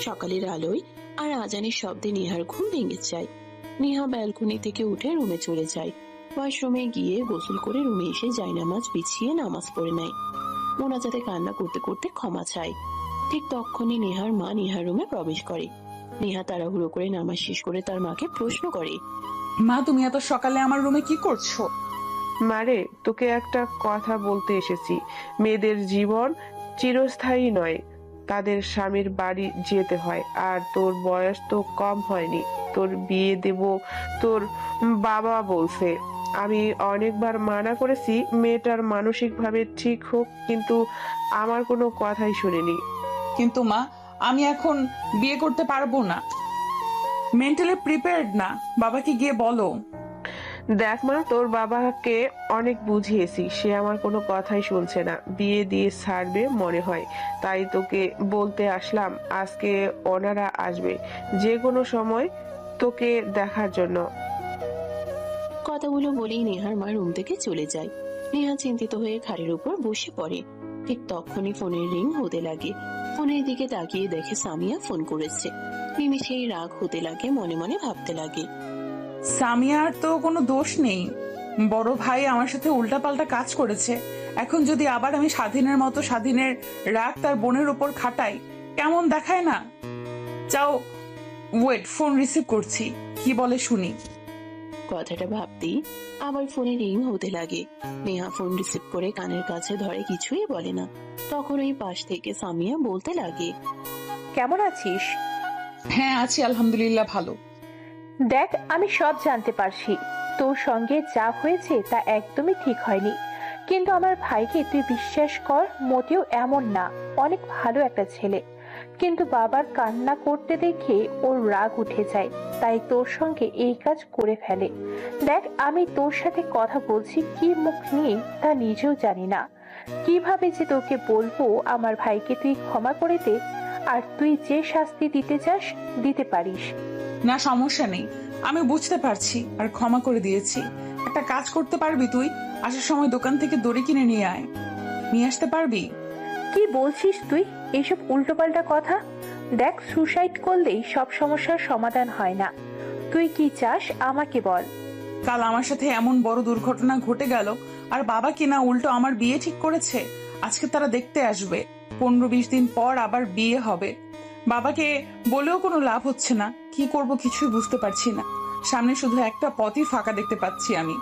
S5: সকালের আলোয় আর আজানের শব্দে নেহার ঘুম ভেঙে যায়। নেহা ব্যালকনি থেকে উঠে রুমে চলে যায়। ওয়াশরুমে গিয়ে গোসল করে রুমে এসে জায়নামাজ বিছিয়ে নামাজ পড়ে নেয়। মোনাজাতে কান্না করতে করতে ক্ষমা চায়। ঠিক তখনই নেহার মা নেহার রুমে প্রবেশ করে। নেহা তাড়াহুড়ো করে নামাজ শেষ করে তার মাকে প্রশ্ন করে,
S4: মা, তুমি এত সকালে আমার রুমে কি করছো?
S7: মারে, তোকে একটা কথা বলতে এসেছি। মেয়েদের জীবন চিরস্থায়ী নয়, তাদের স্বামীর বাড়ি যেতে হয়। আর তোর বয়স তো কম হয়নি, তোর বিয়ে দেব তোর বাবা বলছে। আমি অনেকবার মানা করেছি মেয়েটার মানসিকভাবে ঠিক হোক, কিন্তু আমার কোনো কথাই শুনিনি।
S4: কিন্তু মা, আমি এখন বিয়ে করতে পারবো না, মেন্টালি প্রিপেয়ার্ড না। বাবাকে গিয়ে বলো।
S7: দেখ মা, তোর বাবাকে অনেক বুঝিয়েছি, সে আমার কোনো কথাই শুনছে না, বিয়ে দিয়ে ছাড়বে মনে হয়। তাই তোকে বলতে আসলাম, আজকে ওনারা আসবে যে কোনো সময় তোকে দেখার জন্য।
S5: কথাগুলো বলেই নেহার মা রুম থেকে চলে যায়। নেহা চিন্তিত হয়ে খাটের উপর বসে পড়ে। ঠিক তখনই ফোনের রিং হতে লাগে। ফোনের দিকে তাকিয়ে দেখে সামিয়া ফোন করেছে। নিমিষেই রাগ হতে লাগে, মনে মনে ভাবতে লাগে,
S4: সামিয়ার তো কোনো দোষ নেই। বড় ভাই আমার সাথে উল্টাপাল্টা কাজ করেছে। এখন যদি আবার আমি স্বাধীনের মতো স্বাধীনের রাগ তার বোনের উপর খাটাই, কেমন দেখায় না? চাও ওয়েট, ফোন রিসিভ করছি, কি বলে শুনি।
S5: কথাটা ভাবতেই আবার ফোনে রিং হতে লাগে। নেহা ফোন রিসিভ করে কানের কাছে ধরে, কিছুই বলে না। তখন ওই পাশ থেকে সামিয়া বলতে লাগে,
S9: কেমন আছিস?
S4: হ্যাঁ আছি, আলহামদুলিল্লাহ ভালো।
S9: দেখ, আমি সব জানতে পারছি। তোর সঙ্গে যা হয়েছে তা একদমই ঠিক হয়নি, কিন্তু আমার ভাইকে তুই বিশ্বাস কর, মোটেও এমন না। অনেক ভালো একটা ছেলে, কিন্তু বাবার কান্না করতে দেখে ওর রাগ উঠে যায়, তাই তোর সঙ্গে এই কাজ করে ফেলে। দেখ, আমি তোর সাথে কথা বলছি কি মুখ নিয়ে তা নিজেও জানি না। কিভাবে যে তোকে বলবো আমার ভাইকে তুই ক্ষমা করে দে, আর তুই যে শাস্তি দিতে চাস দিতে পারিস।
S4: না সমস্যা নেই, আমি বুঝতে পারছি আর ক্ষমা করে দিয়েছি। একটা কাজ করতে পারবি তুই? আসার সময় দোকান থেকে দড়ি কিনে নিয়ে আয়। নিয়ে আসতে পারবি?
S9: কি বলছিস তুই এইসব উল্টোপাল্টা কথা? দেখ, সুসাইড করলেই সব সমস্যার সমাধান হয় না। তুই কি চাস আমাকে বল।
S4: কাল আমার সাথে এমন বড় দুর্ঘটনা ঘটে গেল, আর বাবা কিনা উল্টো আমার বিয়ে ঠিক করেছে। আজকে তারা দেখতে আসবে, 15-20 দিন পর আবার বিয়ে হবে। বাবাকে বলেও কোনো লাভ হচ্ছে না, কি করব কিছুই বুঝতে পারছি না। সামনে শুধু একটা পথই ফাঁকা দেখতে পাচ্ছি আমি।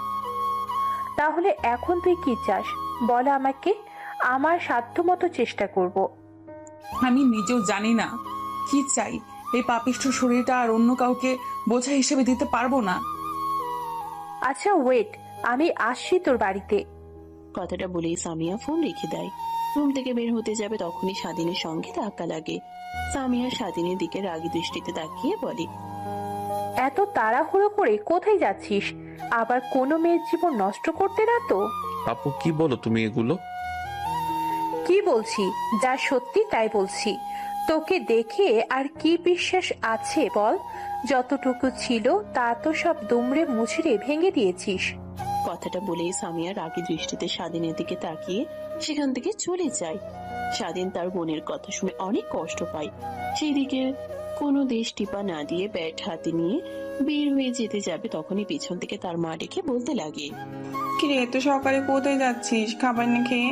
S9: তাহলে এখন তুই কি চাস বল আমাকে, আমার সাধ্যমতো চেষ্টা করব।
S4: আমি নিজেও জানি না কি চাই। এই পাপিষ্ঠ শরীরটা আর অন্য কাউকে বোঝা হিসেবে দিতে পারবো না।
S9: আচ্ছা ওয়েট, আমি আসছি তোর বাড়িতে।
S5: কথাটা বলেই সামিয়া ফোন রেখে দেয়। রুম থেকে বের হতে যাবে তখনই স্বাধীনের সঙ্গে ধাক্কা লাগে। সামিয়া স্বাধীনের দিকে রাগী দৃষ্টিতে তাকিয়ে বলে,
S9: এত তাড়াহুড়ো করে কোথায় যাচ্ছিস? আবার কোনো মেয়ের জীবন নষ্ট করতে না তো?
S2: আপু কি বলো তুমি এগুলো?
S9: কি বলছি? যা সত্যি তাই বলছি। তোকে দেখে আর কি বিশ্বাস আছে বল? যতটুকু ছিল তা তো সব দুমড়ে মুচড়ে ভেঙে দিয়েছিস।
S5: কথাটা বলেই সামিয়া রাগী দৃষ্টিতে স্বাধীনের দিকে তাকিয়ে সেখান থেকে চলে যায়। স্বাধীন তার বোনের কথা শুনে অনেক কষ্ট পায়। সেই দিকে কোনো দেশ টিপা না দিয়ে ব্যাট হাতে নিয়ে বের হয়ে যেতে যাবে তখনই পিছন থেকে তার মা ডেকে বলতে লাগে,
S10: কিরে, তুই সকালে কোথায় যাচ্ছিস খাবার না খেয়ে?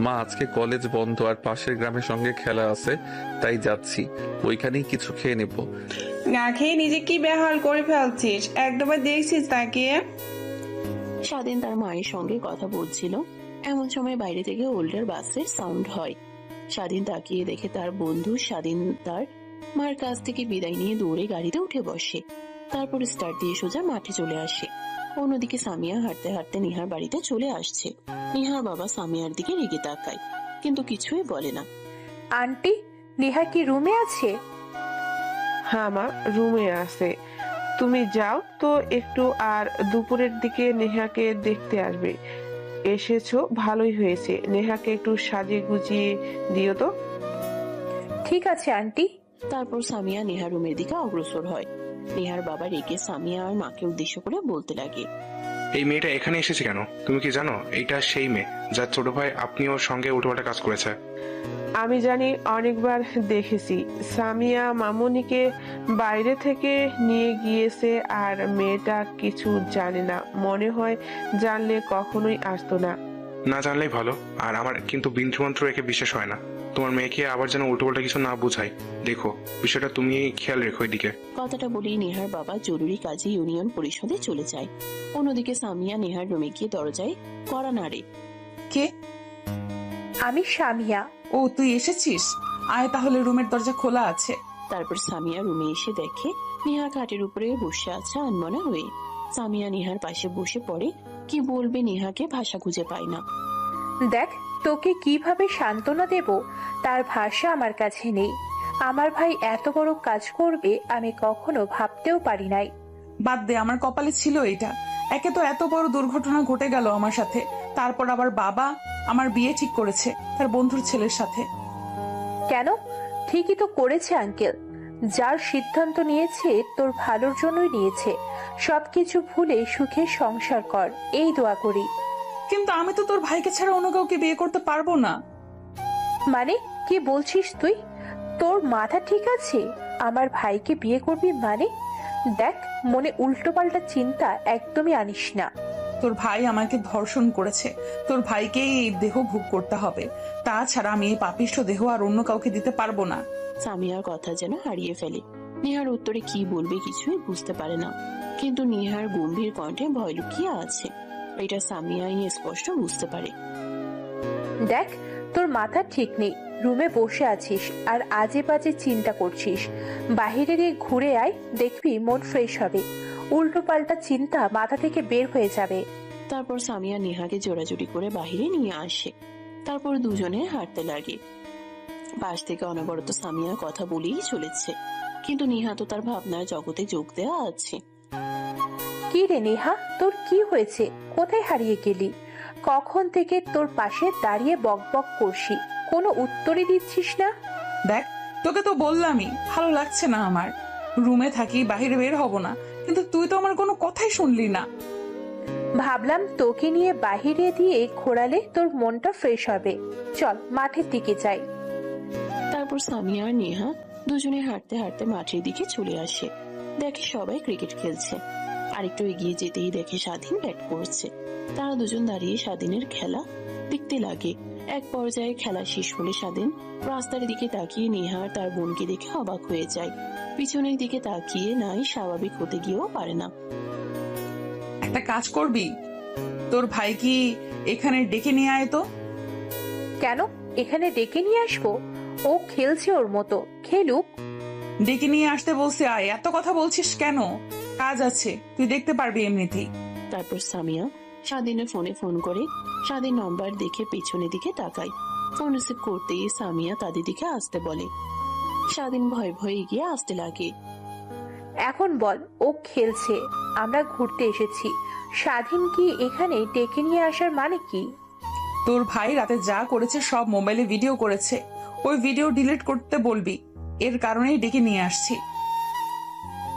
S2: মা, আজকে কলেজ বন্ধ আর পাশের গ্রামের সঙ্গে খেলা আছে, তাই যাচ্ছি। ওইখানেই কিছু খেয়ে নেব।
S10: না খেয়ে নিজে কি বেহাল করে ফেলছিস, একবার দেখছিস তাকিয়ে?
S5: স্বাধীন তার মায়ের সঙ্গে কথা বলছিল, এমন সময় বাইরে থেকে ওল্ডার বাসের সাউন্ড হয়। স্বাধীন তাকিয়ে দেখে তার বন্ধু স্বাধীন তার মার কাছ থেকে বিদায় নিয়ে দৌড়ে গাড়িতে উঠে বসে। তারপর স্টার্ট দিয়ে সোজা মাঠে চলে আসে। অন্যদিকে সামিয়া হাঁটতে হাঁটতে নিহার বাড়িতে চলে আসছে। নিহার বাবা সামিয়ার দিকে রেগে তাকায়, কিন্তু কিছুই বলে না।
S9: আন্টি, নেহা কি রুমে আছে?
S7: হ্যাঁ মা, রুমে আছে। তুমি যাও তো একটু, আর দুপুরের দিকে নেহাকে দেখতে আসবে। এসেছো ভালোই হয়েছে, নেহাকে একটু সাজিয়ে গুজিয়ে দিও তো।
S9: ঠিক আছে আন্টি।
S5: তারপর সামিয়া নেহার রুমের দিকে অগ্রসর হয়। নেহার বাবা রেগে সামিয়া আর মাকে উদ্দেশ্য করে বলতে লাগে,
S6: এই মেয়েটা এখানে এসেছে কেন? তুমি কি জানো এইটা সেই মেয়ে যার ছোট ভাই আপনি ওর সঙ্গে উল্টোপাল্টা কাজ করেছে?
S7: আমি জানি, অনেকবার দেখেছি। সামিয়া মামুনিকে বাইরে থেকে নিয়ে গিয়েছে, আর মেয়েটা কিছু জানে না। মনে হয় জানলে কখনোই আসতো না।
S6: না জানলেই ভালো। আর আমার কিন্তু বিন্দুমাত্র একে বিশ্বাস হয় না। তোমার মেয়েকে আবার যেন উল্টোপাল্টা কিছু না বোঝায়। দেখো, বিষয়টা তুমি খেয়াল রেখো এদিকে।
S5: কথাটা বলেই নেহার বাবা জরুরি কাজে ইউনিয়ন পরিষদে চলে যায়। অন্যদিকে সামিয়া নেহার রুমে গিয়ে দরজায় কড়া নাড়ে।
S1: কে?
S9: আমি সামিয়া।
S1: ও, তুই এসেছিস? আয় তাহলে, রুমের দরজা খোলা আছে।
S5: তারপর সামিয়া রুমে এসে দেখে নেহা খাটের উপরে বসে আছে আনমনা হয়ে। সামিয়া নেহার পাশে বসে পড়ে। কি বলবে নেহাকে ভাষা খুঁজে পায় না।
S9: দেখ, তোকে কিভাবে সান্ত্বনা দেব তার ভাষা আমার কাছে নেই। আমার ভাই এত বড় কাজ করবে আমি কখনো ভাবতেও পারি নাই।
S1: বাদ দে, আমার কপালে ছিল এটা। একে তো এত বড় দুর্ঘটনা ঘটে গেল আমার সাথে, তারপর আবার বাবা আমার বিয়ে ঠিক করেছে তার বন্ধুর ছেলের সাথে।
S9: কেন? ঠিকই তো করেছে আঙ্কেল। যার সিদ্ধান্ত নিয়েছে তোর ভালোর জন্যই নিয়েছে। সবকিছু ভুলে সুখে সংসার কর, এই দোয়া করি।
S1: কিন্তু আমি তো তোর ভাইকে ছাড়া অন্য কাউকে বিয়ে করতে পারবো না।
S9: মানে কি বলছিস তুই? তোর মাথা ঠিক আছে? আমার ভাইকে বিয়ে করবি মানে? দেখ, মনে উল্টো পাল্টা চিন্তা একদমই আনিস না।
S1: তোর ভাই আমাকে ধর্ষণ করেছে, তোর ভাইকেই এই দেহ ভোগ করতে হবে। তাছাড়া আমি এই পাপিষ্ঠ দেহ আর অন্য কাউকে দিতে পারবো না।
S5: সামিয়ার কথা যেন হারিয়ে ফেলে। নেহার উত্তরে কি বলবে কিছুই বুঝতে পারে না, কিন্তু নেহার গম্ভীর কণ্ঠে ভয় লুকিয়ে আছে, এটা সামিয়াই স্পষ্ট বুঝতে পারে।
S9: দেখ, তোর মাথা ঠিক নেই। রুমে বসে আছিস আর আজে বাজে চিন্তা করছিস। বাহিরে গিয়ে ঘুরে আয়, দেখবি মন ফ্রেশ হবে। উল্টো পাল্টা চিন্তা মাথা থেকে বের হয়ে যাবে।
S5: তারপর সামিয়া নেহাকে জোড়াজুড়ি করে বাহিরে নিয়ে আসে। তারপর দুজনে হাঁটতে লাগে। পাশ থেকে অনবরত সামিয়া কথা বলেই চলেছে, কিন্তু নেহা তো তার ভাবনার জগতে যোগ দেওয়া আছে।
S9: কি রে নেহা, তোর কি হয়েছে? কোথায় হারিয়ে গেলি? কখন থেকে তোর পাশে দাঁড়িয়ে বক বক করছি, কোনো উত্তরই দিচ্ছিস না।
S1: দেখ, তোকে তো বললামই ভালো লাগছে না আমার। রুমে থাকি, বাহিরে বের হব না, কিন্তু তুই তো আমার কোনো কথাই শুনলি না।
S9: ভাবলাম তোকে নিয়ে বাহিরে দিয়ে ঘোরালে তোর মনটা ফ্রেশ হবে। চল মাঠের দিকে যাই।
S5: তারপর সামিয়া আর নেহা দুজনে হাঁটতে হাঁটতে মাঠের দিকে চলে আসে। দেখে সবাই ক্রিকেট খেলছে। আরেকটু এগিয়ে যেতেই দেখে স্বাধীন ব্যাট করছে। তারা দুজন দাঁড়িয়ে স্বাধীনের খেলা দেখতে লাগে। এক পর্যায়ে খেলা শেষ হলে স্বাধীন রাস্তার দিকে তাকিয়ে নেহা আর তার বোনকে দেখে অবাক হয়ে যায়। পিছনের দিকে তাকিয়ে নাই স্বাভাবিক হতে গিয়েও পারে না।
S1: একটা কাজ করবি, তোর ভাই কি এখানে ডেকে নিয়ে আয় তো।
S9: কেন এখানে ডেকে নিয়ে আসবো? ও খেলছে ওর মতো, খেলুক।
S1: ডেকে নিয়ে আসতে বলছে, আয়। এত কথা বলছিস কেন? কাজ আছে, তুই দেখতে পারবি এমনিতেই।
S5: তারপর সামিয়া স্বাধীনের ফোনে ফোন করে। স্বাধীন নম্বর দেখে পেছনের দিকে তাকায়। ফোন রিসিভ করতেই সামিয়া তাদের দিকে আসতে বলে। স্বাধীন ভয় ভয়ে গিয়ে আসতে লাগে।
S9: এখন বল, ও খেলছে, আমরা ঘুরতে এসেছি। স্বাধীন কি এখানে ডেকে নিয়ে আসার মানে কি?
S1: তোর ভাই রাতে যা করেছে সব মোবাইলে ভিডিও করেছে, ওই ভিডিও ডিলিট করতে বলবি। এর কারণেই ডেকে নিয়ে আসছি।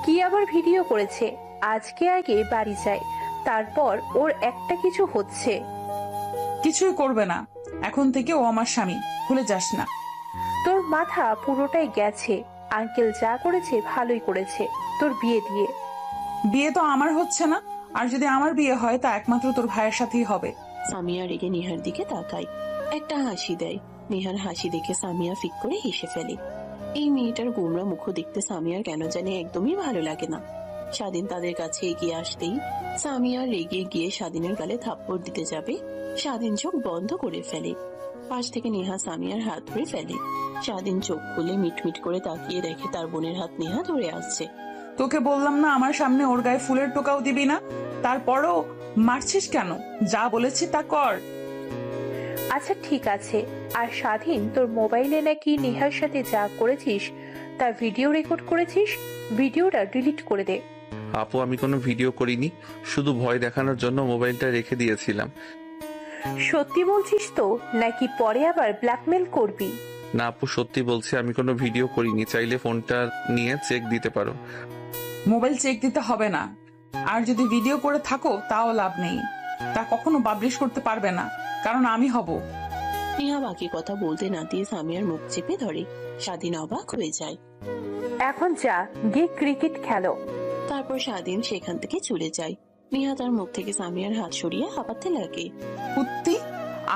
S9: কি আবার ভিডিও করেছে? আজকে আগে বাড়ি যায়, তারপর ওর একটা কিছু হচ্ছে।
S1: কিছুই করবে না, এখন থেকে ও আমার স্বামী, ভুলে যাস না।
S9: তোর মাথা পুরোটাই গেছে। আঙ্কেল যা করেছে ভালোই করেছে তোর বিয়ে দিয়ে।
S1: বিয়ে তো আমার হচ্ছে না, আর যদি আমার বিয়ে হয় তা একমাত্র তোর ভাইয়ের সাথেই হবে।
S5: সামিয়া রেগে নেহার দিকে তাকায়, একটা হাসি দেয়। নেহার হাসি দেখে সামিয়া ফিক করে হেসে ফেলে। এই মেয়েটার গোমরা মুখ দেখতে সামিয়ার কেন জানে একদমই ভালো লাগে না। স্বাধীন তাদের কাছে এগিয়ে আসতেই সামিয়া রেগে গিয়ে স্বাধীনের গালে থাপ্পড় দিতে যাবে। স্বাধীন চোখ বন্ধ করে ফেলে। পাশ থেকে নেহা সামিয়ার হাত ধরে ফেলে। স্বাধীন চোখ খুলে মিটমিট করে তাকিয়ে দেখে তার বোনের হাত নেহা ধরে আসছে।
S1: তোকে বললাম না আমার সামনে ওর গায়ে ফুলের টোকাও দিবি না, তারপরও মারছিস কেন? যা বলেছি তা কর।
S9: আচ্ছা ঠিক আছে। আর স্বাধীন, তোর মোবাইলে নাকি নেহার সাথে যা করেছিস তা ভিডিও রেকর্ড করেছিস, ভিডিওটা ডিলিট করে দে।
S2: আপু আমি কোনো ভিডিও করিনি, শুধু ভয় দেখানোর জন্য মোবাইলটা রেখে দিয়েছিলাম।
S9: সত্যি বলছিস তো নাকি পরে আবার ব্ল্যাকমেল করবি?
S2: না আপু সত্যি বলছি, আমি কোনো ভিডিও করিনি, চাইলে ফোনটা নিয়ে চেক দিতে পারো।
S1: মোবাইল চেক দিতে হবে না, আর যদি ভিডিও করে থাকো তাও লাভ নেই, তা কখনো পাবলিশ করতে পারবে না, কারণ আমি হব।
S5: নেহা বাকি কথা বলতে না দিয়ে সামিয়ার মুখ চেপে ধরে। স্বাধীন অবাক হয়ে যায়।
S9: এখন যা, গিয়ে ক্রিকেট খেলো।
S5: তারপর স্বাধীন সেখান থেকে চলে যায়। নেহা তার মুখ থেকে সামিয়ার হাত সরিয়ে হাঁপাতে লাগে।
S1: কুত্তি,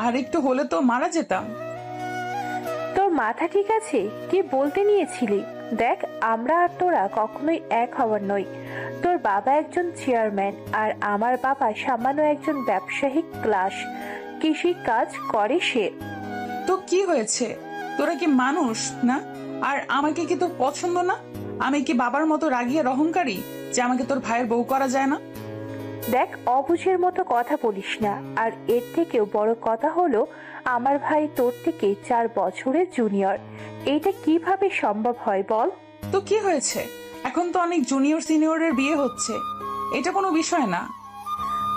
S1: আর একটু হলে তো মারা যেতাম।
S9: তোর মাথা ঠিক আছে? কি বলতে নিয়েছিলি? দেখ, আমরা আর তোরা কখনোই এক হওয়ার নই। তোর বাবা একজন চেয়ারম্যান আর আমার বাবা সামান্য একজন ব্যবসায়িক ক্লাস কৃষি কাজ করে সে।
S1: তো কি হয়েছে? তোরা কি মানুষ না? আর আমাকে কি তোর পছন্দ না? আমি কি বাবার মতো রাগী আর অহংকারী যে আমাকে তোর ভাইয়ের বউ করা যায় না?
S9: দেখ, অবুঝের মতো কথা বলিস না। আর এর থেকেও বড় কথা হলো, আমার ভাই তোর থেকে 4 বছরের জুনিয়র। এটা কিভাবে সম্ভব হয় বল?
S1: তো কি হয়েছে? এখন তো অনেক জুনিয়র সিনিয়রের বিয়ে হচ্ছে, এটা কোনো বিষয় না।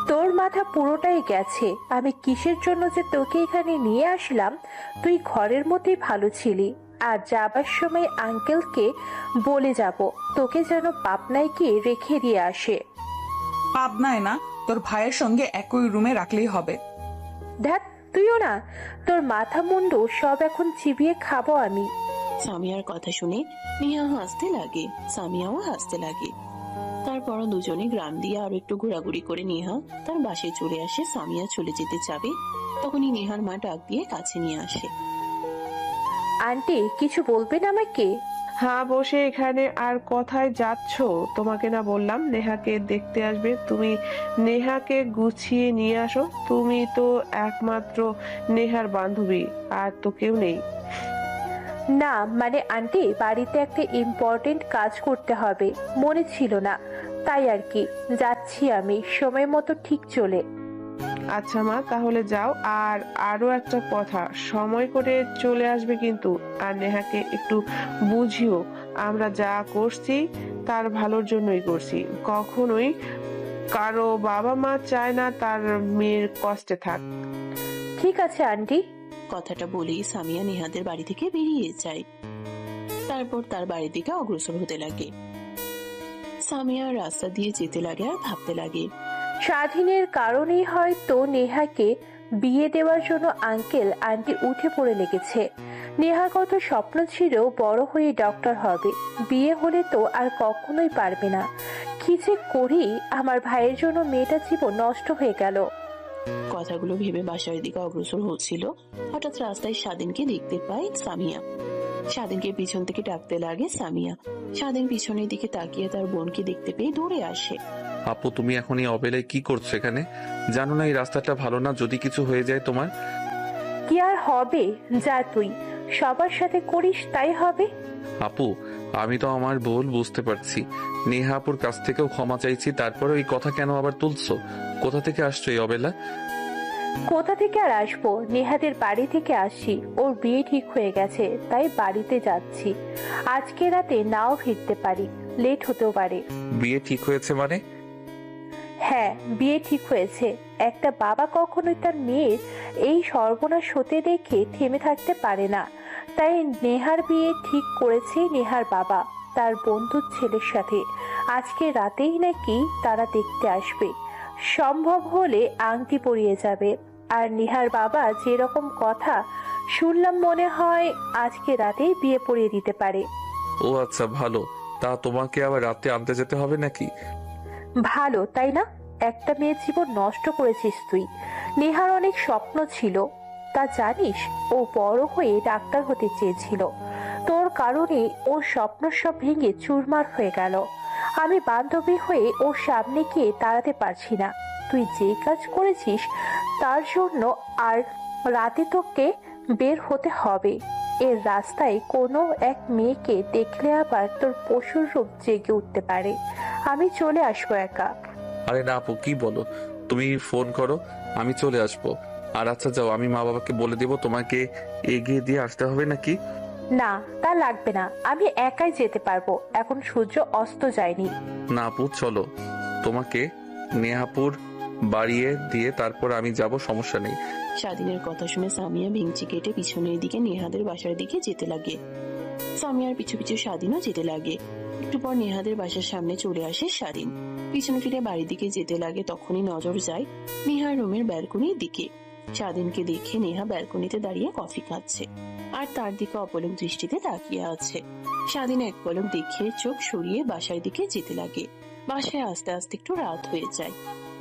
S9: তোর মাথা পুরোটাই গেছে। আমি কিসের জন্য যে তোকে এখানে নিয়ে আসলাম? তুই ঘরের মধ্যেই ভালো ছিলি, আর যাবার সময় আঙ্কেলকে বলে যাব তোকে যেন পাবনায় গিয়ে রেখে দিয়ে আসে।
S1: পাবনায় না, তোর ভাইয়ের সঙ্গে একই রুমে রাখলেই হবে।
S9: দেখ, তুইও না, তোর মাথা মুন্ডু সব এখন চিবিয়ে খাবো আমি।
S5: সামিয়ার কথা শুনে নেহা হাসতে লাগে, সামিয়াও হাসতে লাগে। তারপর দুজনে গ্রাম দিয়ে আরো একটু ঘোরাঘুরি করে নেহা তার বাসায় চলে আসে। সামিয়া চলে যেতে যাবে, তখনই নেহার মা ডাক দিয়ে কাছে নিয়ে আসে।
S9: আন্টি, কিছু বলবেন আমাকে?
S7: হ্যাঁ, বসে এখানে আর কোথায় যাচ্ছ? তোমাকে না বললাম নেহাকে দেখতে আসবে? তুমি নেহাকে গুছিয়ে নিয়ে আসো। তুমি তো একমাত্র নেহার বান্ধবী, আর তো কেউ নেই।
S9: না মানে আন্টি, বাড়িতে একটা ইম্পর্টেন্ট কাজ করতে হবে, মনে ছিল না, তাই আর কি। যাচ্ছি আমি সময় মতো ঠিক চলে।
S7: আচ্ছা মা, তাহলে যাও। আর আরো একটা কথা, সময় করে চলে আসবে কিন্তু। আর নেহাকে একটু বুঝিও, আমরা যা করছি তার ভালোর জন্যই করছি। কখনোই কারো বাবা মা চায় না তার মেয়ের কষ্টে থাক।
S9: ঠিক আছে আন্টি।
S5: কথাটা বলেই সামিয়া নেহাদের বাড়ি থেকে বেরিয়ে যায়। তারপর তার বাড়ির দিকে অগ্রসর হতে লাগে। সামিয়া রাস্তা দিয়ে যেতে লাগে আর ভাবতে লাগে,
S9: স্বাধীনের কারণেই হয়তো নেহাকে বিয়ে দেওয়ার জন্য আঙ্কেল আন্টি উঠে পড়ে লেগেছে। নেহার কত স্বপ্ন ছিল বড় হয়ে ডক্টর হবে, বিয়ে হলে তো আর কখনোই পারবে না। কি যে করি, আমার ভাইয়ের জন্য মেয়েটা জীবন নষ্ট হয়ে গেল।
S5: কথাগুলো ভেবে বাসার দিকে অগ্রসর হচ্ছিল, হঠাৎ রাস্তায় স্বাধীনকে দেখতে পায় সামিয়া। স্বাধীনকে পিছন থেকে ডাকতে লাগে সামিয়া। স্বাধীন পিছনের দিকে তাকিয়ে তার বোনকে দেখতে পেয়ে দৌড়ে আসে।
S2: আপু তুমি এখন এই অবেলায় কি করছো এখানে? জানো না এই রাস্তাটা ভালো না, যদি কিছু হয়ে যায় তোমার?
S9: কি আর হবে, যা তুই সবার সাথে করিস তাই হবে।
S2: আপু আমি তো আমার ভুল বুঝতে পারছি, নেহা আপুর কাছ থেকেও ক্ষমা চাইছি, তারপরে এই কথা কেন আবার তুলছো? কোথা থেকে আসছো এই অবেলা?
S9: কোথা থেকে আর আসবো, নেহাদের বাড়ি থেকে আসছি। ওর বিয়ে ঠিক হয়ে গেছে, তাই বাড়িতে যাচ্ছি। আজকে রাতে নাও ফিরতে পারি, লেট হতেও পারে।
S2: বিয়ে ঠিক হয়েছে মানে?
S9: হ্যাঁ, বিয়ে ঠিক হয়েছে। একটা বাবা কখনোই তার মেয়ের এই সর্বনাশ হতে দেখে থেমে থাকতে পারে না। তাই নেহার বিয়ে ঠিক করেছে নেহার বাবা তার বন্ধুর ছেলের সাথে। আজকে রাতেই নাকি তারা দেখতে আসবে, সম্ভব হলে আংটি পরিয়ে যাবে। আর নেহার বাবা যেরকম কথা শুনলাম, মনে হয় আজকে রাতেই বিয়ে পরিয়ে দিতে পারে।
S2: ও আচ্ছা ভালো, তা তোমাকে আবার রাতে আনতে যেতে হবে নাকি?
S9: ভালো তাই না? একটা মেয়ের জীবন নষ্ট করেছিস তুই। নেহার অনেক স্বপ্ন ছিল, তা জানিস? ও বড় হয়ে ডাক্তার হতে চেয়েছিল, তোর কারণে ওর স্বপ্ন সব ভেঙে চুরমার হয়ে গেল। আমি বান্ধবী হয়ে ওর সামনে গিয়ে দাঁড়াতে পারছি না। তুই যে কাজ করেছিস তার জন্য আর রাতে তোকে বের হতে হবে। এর রাস্তায় কোনো এক মেয়েকে দেখলে আবার তোর পশুর রূপ জেগে উঠতে পারে। আমি চলে আসবো একা।
S2: আরে না আপু, কি বলো? তুমি ফোন করো, আমি চলে আসবো। আর আচ্ছা যাও, আমি মা বাবাকে বলে দিব তোমাকে এগিয়ে দিয়ে আসতে হবে নাকি?
S9: না, তা লাগবে না, আমি একাই যেতে পারবো। এখন সূর্য অস্ত যায়নি।
S2: না আপু চলো, তোমাকে নেহাপুর বাড়িয়ে দিয়ে তারপর আমি যাব, সমস্যা নেই।
S5: স্বাধীনের কথা শুনে সামিয়া ভেঙচি কেটে পিছনের দিকে নেহাদের বাসার দিকে যেতে লাগে। সামিয়ার পিছু পিছু স্বাধীনও যেতে লাগে। একটু পর নেহাদের বাসার সামনে চলে আসে স্বাধীন। পিছনে ফিরে বাড়ির দিকে যেতে লাগে, তখনই নজর যায় নেহার রুমের ব্যালকনির দিকে। স্বাধীনকে দেখে নেহা ব্যালকনিতে দাঁড়িয়ে কফি খাচ্ছে আর তার দিকে অপলক দৃষ্টিতে তাকিয়ে আছে। স্বাধীন এক পলক দেখে চোখ সরিয়ে বাসার দিকে যেতে লাগে। বাসায় আস্তে আস্তে একটু রাত হয়ে যায়।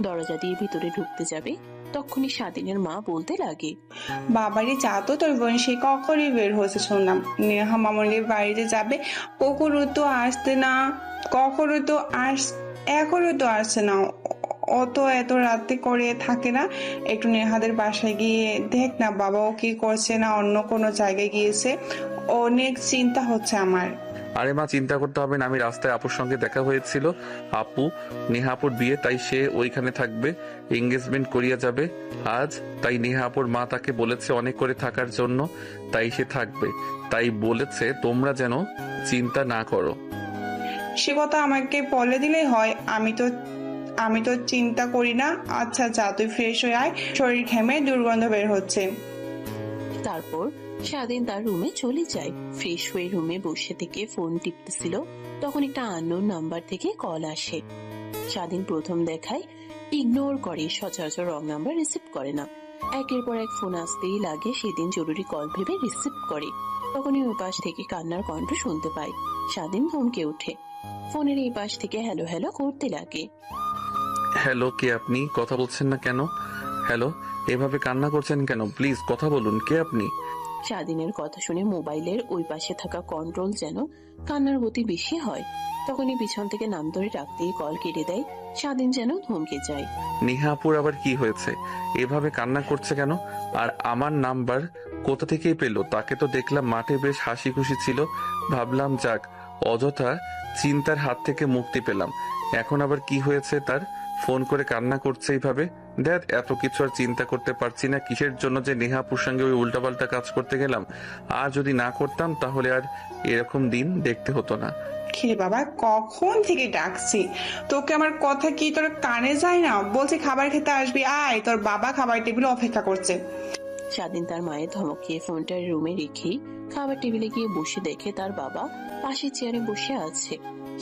S5: দরজা দিয়ে ভিতরে ঢুকতে যাবে, তখনই স্বাধীনের মা বলতে লাগে,
S10: বাবারই যা তো, তোর বোন সে কখনই বের হয়েছে শুনলাম নেহা মামনির বাড়িতে যাবে। কখনো তো আসতে না, কখনো তো এখনো তো আসছে না। এত রাতে করে থাকে না। একটু নেহাদের বাসায় গিয়ে দেখ না বাবা ও কি করছে, না অন্য কোনো জায়গায় গিয়েছে। অনেক চিন্তা হচ্ছে আমার।
S2: আরে মা, চিন্তা করতে হবে না, আমি রাস্তায় আপুর সঙ্গে দেখা হয়েছিল। আপু নেহাপুর বিয়ে, তাই সে ওইখানে থাকবে, এঙ্গেজমেন্ট করিয়া যাবে আজ। তাই নেহাপুর মা তাকে বলেছে অনেক করে থাকার জন্য, তাই সে থাকবে। তাই বলেছে তোমরা যেন চিন্তা না করো।
S10: সে কথা আমাকে বলে দিলেই হয়, আমি তো চিন্তা করি না। আচ্ছা যা, তুই ফ্রেশ হয়ে আয়, শরীর ঘেমে দুর্গন্ধ বের হচ্ছে।
S5: তারপর স্বাধীন তার রুমে চলে যায়। ফ্রেশ হয়ে রুমে বসে থেকে ফোন টিপতেছিল, তখন একটা আননোন নাম্বার থেকে কল আসে। স্বাধীন প্রথম দেখায় ইগনোর করে, সচরাচর রং নাম্বার রিসিভ করে না। একের পর এক ফোন আসতেই লাগে, সেদিন জরুরি কল ভেবে রিসিভ করে। তখনই ওই পাশ থেকে কান্নার কণ্ঠ শুনতে পায়। স্বাধীন ধমকে ওঠে, ফোনের এই পাশ থেকে হ্যালো হ্যালো করতে লাগে।
S2: হ্যালো, কে আপনি? কথা বলছেন না কেন? হ্যালো, এভাবে কান্না করছেন কেন? প্লিজ কথা বলুন, কে আপনি?
S5: স্বাধীনের কথা শুনে মোবাইলের ওই পাশে থাকা কন্ট্রোল যেন কান্নার গতি বেশি হয়। তখনই পিছন থেকে নাম ধরে ডাকতেই কল কেটে দেয়। স্বাধীন যেন থমকে যায়।
S2: নেহাপুর আবার কি হয়েছে? এভাবে কান্না করছে কেন? আর আমার নাম্বার কোথা থেকেই পেলো? তাকে তো দেখলাম মাঠে বেশ হাসি খুশি ছিল, ভাবলাম যাক অযথা চিন্তার হাত থেকে মুক্তি পেলাম। এখন আবার কি হয়েছে তার? ফোন করে কান্না করছে এইভাবে? দেখ, এত কিছু আর চিন্তা করতে পারছি না, কিসের জন্য যে নেহাপুর সঙ্গে ওই উল্টাপাল্টা কাজ করতে গেলাম। আর যদি না করতাম তাহলে আর এরকম দিন দেখতে হতো না।
S10: খিরে বাবা, কখন থেকে ডাকছি তোকে, আমার কথা কি তোর কানে যায় না? বলছি খাবার খেতে আসবি, আয়, তোর বাবা খাবার টেবিলে অপেক্ষা করছে।
S5: স্বাধীন তার মায়ের ধমক খেয়ে ফোনটা রুমে রেখেই খাবার টেবিলে গিয়ে বসে দেখে তার বাবা পাশে চেয়ারে বসে আছে।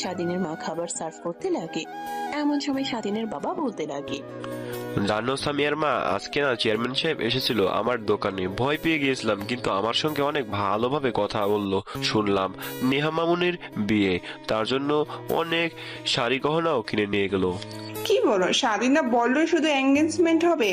S5: স্বাধীনের মা খাবার সার্ভ করতে লাগে। এমন সময় স্বাধীনের বাবা বলতে লাগে,
S8: জানো সামিয়ার মা, আজকে না চেয়ারম্যান সাহেব এসেছিল আমার দোকানে। ভয় পেয়ে গিয়েছিলাম, কিন্তু আমার সঙ্গে অনেক ভালোভাবে কথা বললো। শুনলাম নেহা মামুনির বিয়ে, তার জন্য অনেক শাড়ি গহনাও কিনে নিয়ে গেল।
S10: কি বলো? স্বাধীনতা বললো শুধু এঙ্গেজমেন্ট হবে?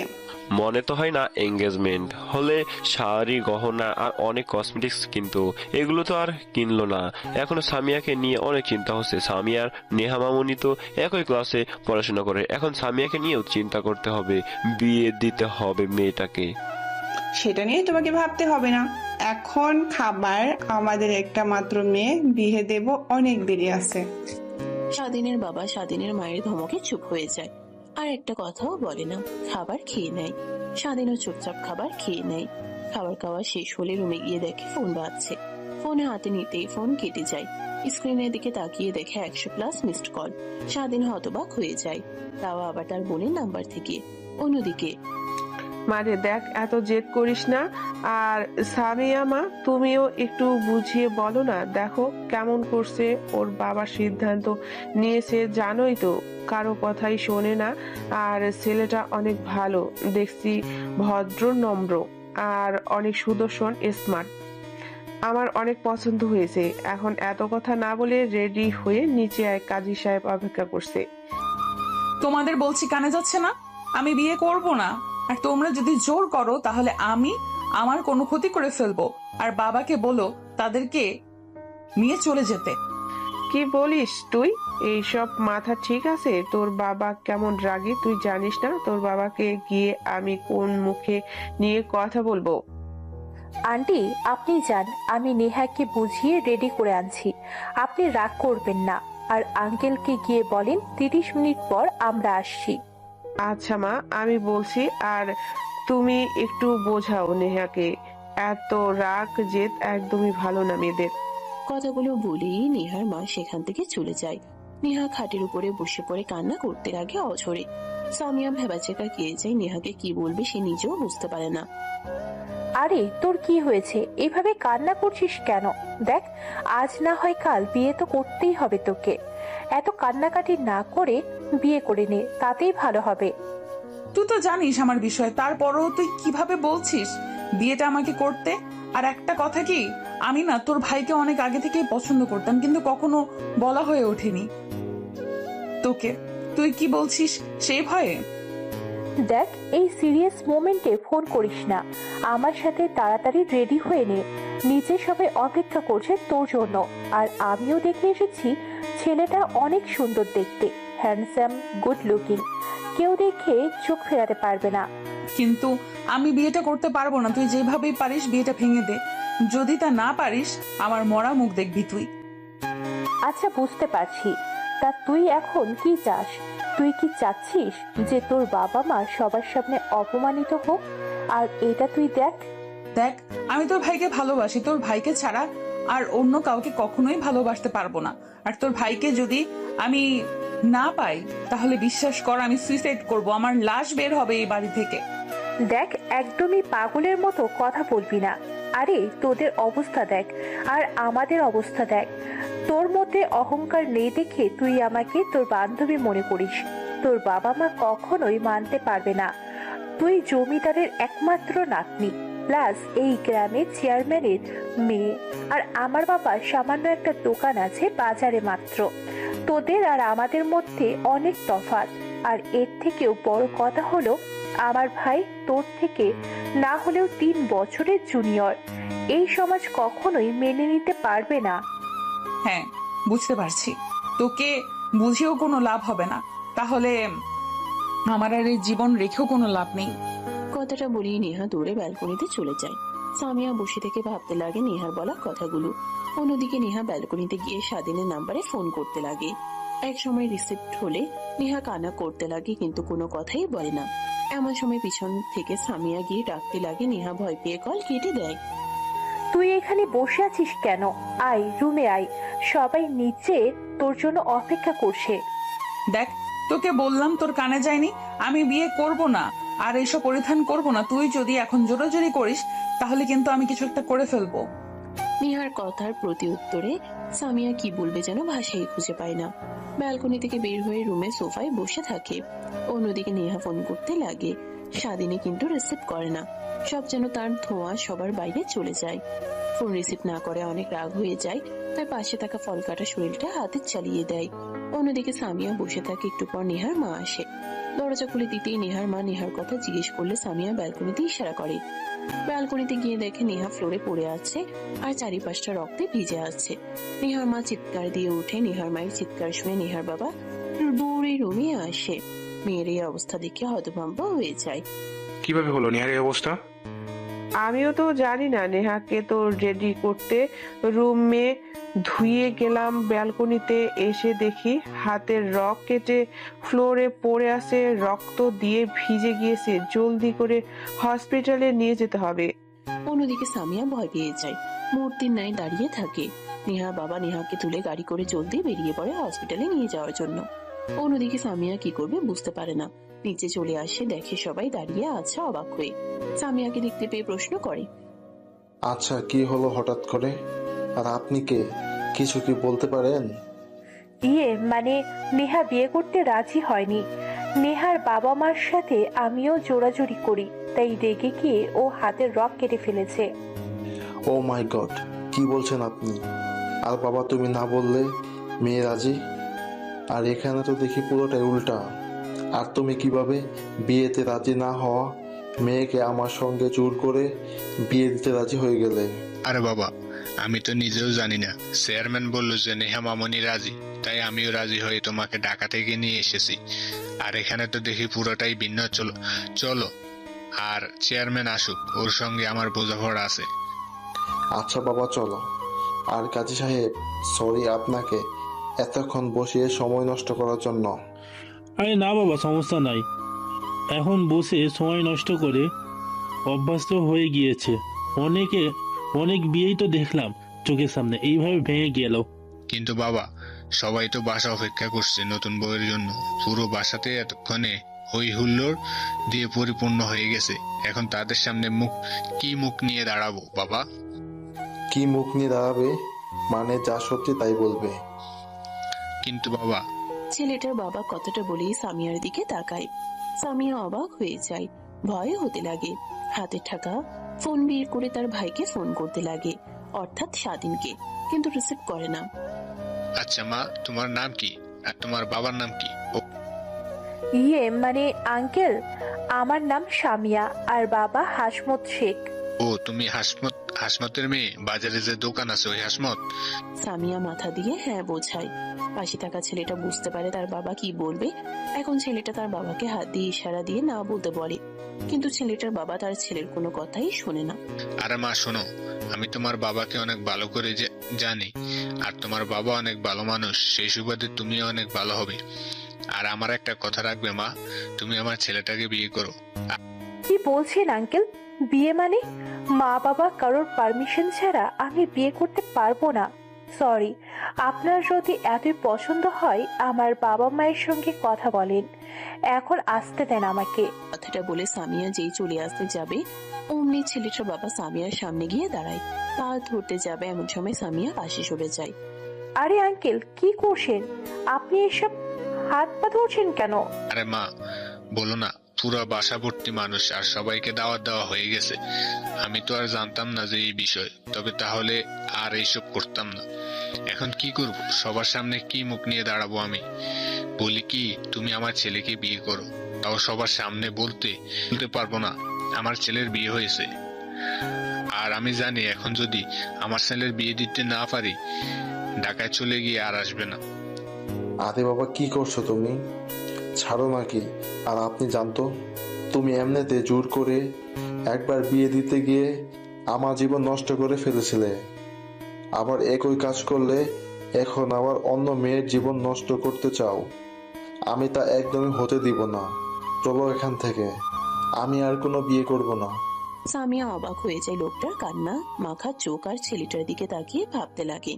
S8: মনে তো হয় না এঙ্গেজমেন্ট হলে শাড়ি গহনা আর অনেক কসমেটিক্স, কিন্তু এগুলো তো আর কিনলো না। এখনো সামিয়াকে নিয়ে অনেক চিন্তা হচ্ছে। সামিয়ার নেহা মামুনি তো একই ক্লাসে পড়াশোনা করে, এখন সামিয়াকে নিয়েও চিন্তা করতে হবে, বিয়ে দিতে হবে মেয়েটাকে।
S10: সেটা নিয়ে তোমাকে ভাবতে হবে না, এখন খাবার, আমাদের একটা মাত্র মেয়ে, বিয়ে দেব, অনেক দেরি আছে।
S5: স্বাধীনের বাবা স্বাধীনের মায়ের ধমকে চুপ হয়ে যায়, আর একটা কথাও বলে না। খাবার খেয়ে নেয়। স্বাধীনও চুপচাপ খাবার খেয়ে নেয়। খাবার খাওয়া শেষ হলে রুমে গিয়ে দেখে ফোন বাজছে। ফোনে হাতে নিতেই ফোন কেটে যায়। স্ক্রিনের দিকে তাকিয়ে দেখে 100+ মিসড কল। স্বাধীন হতবাক হয়ে যায়, তাও আবার তার বোনের নাম্বার থেকে। অন্যদিকে,
S7: মারে দেখ, এত জেদ করিস না। আর সামিয়া মা, তুমিও একটু বুঝিয়ে বলো না। দেখো কেমন করছে, ওর বাবা সিদ্ধান্ত নিয়েছে, জানোই তো, কারো কথাই শোনে না। আর ছেলেটা অনেক ভালো দেখছি, ভদ্র, নম্র আর অনেক সুদর্শন, স্মার্ট। আমার অনেক পছন্দ হয়েছে। এখন এত কথা না বলে রেডি হয়ে নিচে আয়, কাজী সাহেব অপেক্ষা করছে।
S1: তোমাদের বলছি কানে যাচ্ছে না? আমি বিয়ে করব না, আর তোমরা যদি জোর করো তাহলে আমি আমার কোনো ক্ষতি করে ফেলবো। আর বাবাকে বলো তাদেরকে নিয়ে চলে যেতে।
S7: কি বলিস তুই? এইসব মাথা ঠিক আছে? তোর বাবা কেমন রাগী তুই জানিস না? তোর বাবাকে গিয়ে আমি কোন মুখে নিয়ে কথা বলবো?
S9: আন্টি আপনি যান, আমি নেহাকে বুঝিয়ে রেডি করে আনছি, আপনি রাগ করবেন না। আর আঙ্কেলকে গিয়ে বলেন 30 মিনিট পর আমরা আসছি।
S7: আচ্ছা মা, আমি বলছি। আর তুমি একটু বোঝাও নেহাকে, এত রাগ জেদ একদমই ভালো না মেয়েদের।
S5: কথাগুলো বলেই নেহার মা সেখান থেকে চলে যায়। নেহা খাটের উপরে বসে পড়ে কান্না করতে লাগে অঝরে। সামিয়া ভেবাচেকা খেয়ে যায়, নেহাকে কি বলবে সে নিজেও বুঝতে পারে না।
S9: আরে তোর কি হয়েছে, এভাবে কান্না করছিস কেন? দেখ আজ না হয় কাল বিয়ে তো করতেই হবে তোকে, এত কান্নাকাটি না করে বিয়ে করে নে, তাতেই ভালো হবে।
S1: তুই তো জানিস আমার বিষয়, তারপরও তুই কিভাবে বলছিস বিয়েটা আমাকে করতে? আর একটা কথা কি, আমি না তোর ভাইকে অনেক আগে থেকেই পছন্দ করতাম, কিন্তু কখনো বলা হয়ে ওঠেনি তোকে। তুই কি বলছিস সেই ভয়ে?
S9: দেখ এই সিরিয়াস মোমেন্টে ফোন করিস না, আমার সাথে তাড়াতাড়ি রেডি হয়ে নে, নিচে সবাই অপেক্ষা করছে তোর জন্য। আর আমিও দেখে এসেছি ছেলেটা অনেক সুন্দর দেখতে, হ্যান্ডসাম, গুড লুকিং, কেউ দেখে চোখ ফেরাতে পারবে না।
S1: কিন্তু আমি বিয়েটা করতে পারবো না, তুই যেভাবেই পারিস বিয়েটা ভেঙে দে। যদি তা না পারিস আমার মরা মুখ দেখবি তুই।
S9: আচ্ছা বুঝতে পারছি, তা তুই এখন কি চাস? তুই কি চাচ্ছিস যে তোর বাবা মা সবার সামনে অপমানিত হোক? আর এটা তুই দেখ।
S1: দেখ আমি তোর ভাইকে ভালোবাসি, তোর ভাইকে ছাড়া আর অন্য কাউকে কখনোই ভালোবাসতে পারবো না। আর তোর ভাইকে যদি আমি না পাই তাহলে বিশ্বাস কর আমি সুইসাইড করব, আমার লাশ বের হবে এই বাড়ি থেকে।
S9: দেখ একদমই পাগলের মতো কথা বলবি না। আরে তোদের অবস্থা দেখ আর আমাদের অবস্থা দেখ, তোর মধ্যে অহংকার নেই দেখে তুই আমাকে তোর বান্ধবী মনে করিস। তোর বাবা মা কখনোই মানতে পারবে না তুই জমিদারের একমাত্র নাতনি, প্লাস এই গ্রামের চেয়ারম্যানের মেয়ে। আর আমার বাবা সামান্য একটা দোকান আছে বাজারে মাত্র। তোদের আর আমাদের মধ্যে অনেক তফাৎ। আর এর থেকেও বড় কথা হলো আমার ভাই তোর থেকে না হলেও 3 বছরের জুনিয়র। এই সমাজ কখনোই মেনে নিতে পারবে না।
S1: হ্যাঁ বুঝতে পারছি, তোকে বুঝেও কোনো লাভ হবে না, তাহলে আমার আর এই জীবন রেখেও কোনো লাভ নেই।
S5: কথাটা বলেই নেহা দৌড়ে ব্যালকনিতে চলে যায়। সামিয়া বসে থেকে ভাবতে লাগে নেহার বলা কথাগুলো। অন্যদিকে নেহা ব্যালকনিতে গিয়ে স্বাধীনের নাম্বারে ফোন করতে লাগে। এক সময় রিসিপ্ট হলে নেহা কান্না করতে লাগে, কিন্তু কোনো কথাই বলে না। এমন সময় পিছন থেকে সামিয়া গিয়ে ডাকতে লাগে, নেহা ভয় পেয়ে কল কেটে দেয়।
S9: তুই এখানে বসে আছিস কেন? আয় রুমে আয়, সবাই নিচে তোর জন্য অপেক্ষা করছে।
S1: দেখ তোকে বললাম তোর কানে যায়নি, আমি বিয়ে করব না আর এসব পরিধান করব না। তুই যদি এখন জোরাজোরি করিস তাহলে কিন্তু আমি কিছু একটা করে ফেলবো।
S5: নেহার কথার প্রতি উত্তরে সামিয়া কি বলবে যেন ভাষাই খুঁজে পায় না। ব্যালকনি থেকে বের হয়ে রুমে সোফায় বসে থাকে। অন্যদিকে নেহা ফোন করতে লাগে, স্বাধীনে কিন্তু রিসিভ করে না। সব যেন তার ধোঁয়া সবার বাইরে চলে যায়। ফোন রিসিভ না করে অনেক রাগ হয়ে যায়, তার পাশে থাকা ফল কাটা শরীরটা হাতে চালিয়ে দেয়। অন্যদিকে সামিয়া বসে থাকে। একটু পর নেহার মা আসে। দরজা খুলে দিতেই নেহার মা নেহার কথা জিজ্ঞেস করলে সামিয়া ব্যালকনিতে ইশারা করে। ব্যালকনিতে গিয়ে দেখে নেহা ফ্লোরে পড়ে আছে আর চারিপাশটা রক্তে ভিজে আছে। নেহার মা চিৎকার দিয়ে উঠে। নেহার মায়ের চিৎকার শুনে নেহার বাবা দৌড়ে রুমে আসে। মেয়ের এই অবস্থা দেখে হতভম্ব হয়ে যায়।
S6: কিভাবে হলো নেহার এই অবস্থা?
S7: আমিও তো জানি না, নেহাকে তো রেডি করতে রুমে ধুয়ে গেলাম, ব্যালকনিতে এসে দেখি হাতের রক কেটে ফ্লোরে পড়ে আছে, রক্ত দিয়ে ভিজে গিয়েছে, জলদি করে হসপিটালে নিয়ে যেতে হবে।
S5: অন্যদিকে সামিয়া ভয় পেয়ে যায়, মূর্তির ন্যায় দাঁড়িয়ে থাকে। নেহার বাবা নেহাকে তুলে গাড়ি করে জলদি বেরিয়ে পড়ে হসপিটালে নিয়ে যাওয়ার জন্য। অন্যদিকে সামিয়া কি করবে বুঝতে পারে না। নিচে চলে আসে, দেখে সবাই দাঁড়িয়ে আছে অবাক হয়ে। সামিয়াকে দেখতে পেয়ে প্রশ্ন করে,
S11: আচ্ছা কি হলো হঠাৎ করে? আর আপনি কে, কিছু কি বলতে পারেন?
S9: মানে নেহা বিয়ে করতে রাজি হয়নি। নেহার বাবা মার সাথে আমিও জোরাজুরি করি, তাই রেগে গিয়ে ও হাতের রক কেটে ফেলেছে।
S11: ও মাই গড, কি বলছেন আপনি? আর বাবা তুমি না বললে মেয়ে রাজি? আর এখানে তো দেখি পুরোটাই উল্টা। আর তুমি কিভাবে বিয়েতে রাজি না হওয়া মেয়েকে আমার সঙ্গে জোর করে বিয়ে দিতে রাজি হয়ে গেলে?
S12: আরে বাবা, আমি তো নিজেও জানি না, চেয়ারম্যান বলল যে নেহা মামনি রাজি, তাই আমিও রাজি হয়ে তোমাকে ঢাকা থেকে নিয়ে এসেছি। আর এখানে তো দেখি পুরোটাই ভিন্ন। চলো চলো। আর চেয়ারম্যান আসুক, ওর সঙ্গে আমার বোঝাপড়া আছে।
S11: আচ্ছা বাবা চলো। আর কাজী সাহেব, সরি আপনাকে এতক্ষণ বসিয়ে সময় নষ্ট করার জন্য।
S13: আরে না বাবা, সমস্যা নাই। এখন বসে সময় নষ্ট করে অভ্যাস তো হয়ে গিয়েছে। অনেক বিয়েই তো দেখলাম চোখের সামনে, এইভাবে ভেঙে গেল।
S12: কিন্তু বাবা, সবাই তো বাসা অপেক্ষা করছে নতুন বউয়ের জন্য। পুরো বাসাতে এতক্ষণে হই হুল্লোড় দিয়ে পরিপূর্ণ হয়ে গেছে। এখন তাদের সামনে মুখ নিয়ে দাঁড়াবো বাবা?
S11: কি মুখ নিয়ে দাঁড়াবে? মানে যা সত্যি তাই বলবে।
S12: কিন্তু বাবা।
S5: ছেলেটার বাবা কথাটা বলেই সামিয়ার দিকে তাকায়। সামিয়া অবাক হয়ে যায়, ভয় হতে লাগে। হাতে থাকা ফোন বের করে তার ভাইকে ফোন করতে লাগে, অর্থাৎ স্বাধীনকে, কিন্তু রিসিভ করে না।
S12: আচ্ছা মা, তোমার নাম কি আর তোমার বাবার নাম কি?
S9: মানে আঙ্কেল, আমার নাম সামিয়া আর বাবা হাসমত শেখ।
S12: ও, তুমি হাসমতের মেয়ে? বাজারে যে দোকান আছে ওই হাসমত?
S5: সামিয়া মাথা দিয়ে হ্যাঁ বোঝায়। পাশে থাকা ছেলেটা বুঝতে পারে তার বাবা কি বলবে। এখন ছেলেটা তার বাবাকে হাত দিয়ে ইশারা দিয়ে না বলতে বলে, কিন্তু ছেলেটার বাবা তার ছেলের কোনো কথাই শোনে না।
S12: আরে মা শোনো, আমি তোমার বাবাকে অনেক ভালো করে জানি, আর তোমার বাবা অনেক ভালো মানুষ, সেই সুবাদে তুমিও অনেক ভালো হবে। আর আমার একটা কথা রাখবে মা, তুমি আমার ছেলেটাকে বিয়ে করো।
S9: কি বলছেন আঙ্কেল? বিয়ে মানে? মা বাবা কারোর পারমিশন ছাড়া আমি বিয়ে করতে পারবো না। সরি, আপনার যদি এতই পছন্দ হয় আমার বাবা মায়ের সঙ্গে কথা বলেন, এখন আসতে দেন আমাকে।
S5: কথাটা বলে সামিয়া যেই চলে আসতে যাবে, অমনি ছেলেটার বাবা সামিয়ার সামনে গিয়ে দাঁড়ায়। পা ধরতে যাবে, এমন সময় সামিয়া পাশে সরে যায়।
S9: আরে আঙ্কেল, কি করছেন আপনি? এসব হাত পা ধরছেন কেন?
S12: আরে মা বলো না, পুরো বাসা ভর্তি মানুষ আর সবাইকে দাওয়াত দেওয়া হয়ে গেছে। আমি তো আর জানতাম না যে এই বিষয়, তবে তাহলে আর এইসব করতাম না। এখন কি করব? সবার সামনে কি মুখ নিয়ে দাঁড়াবো আমি? বলি কি, তুমি আমার ছেলেকে বিয়ে করো। তাও সবার সামনে বলতে পারবো না আমার ছেলের বিয়ে হয়েছে। আর আমি জানি এখন যদি আমার ছেলের বিয়ে দিতে না পারি, ঢাকায় চলে গিয়ে আর আসবে না।
S11: আরে বাবা, কি করছো তুমি? ছাড়ো নাকি? আর আপনি জানতো, তুমি এমনিতে জোর করে একবার বিয়ে দিতে গিয়ে আমার জীবন নষ্ট করে ফেলেছিলে। আবার একই কাজ করলে এখন আবার অন্য মেয়ের জীবন নষ্ট করতে চাও। আমি তা একদমই হতে দিব না। চলো এখান থেকে, আমি আর কোনো বিয়ে করব না।
S5: সামিয়া অবাক হয়ে যায় লোকটার কান্না মাখা চোখ আর ছেলেটার দিকে তাকিয়ে ভাবতে লাগে।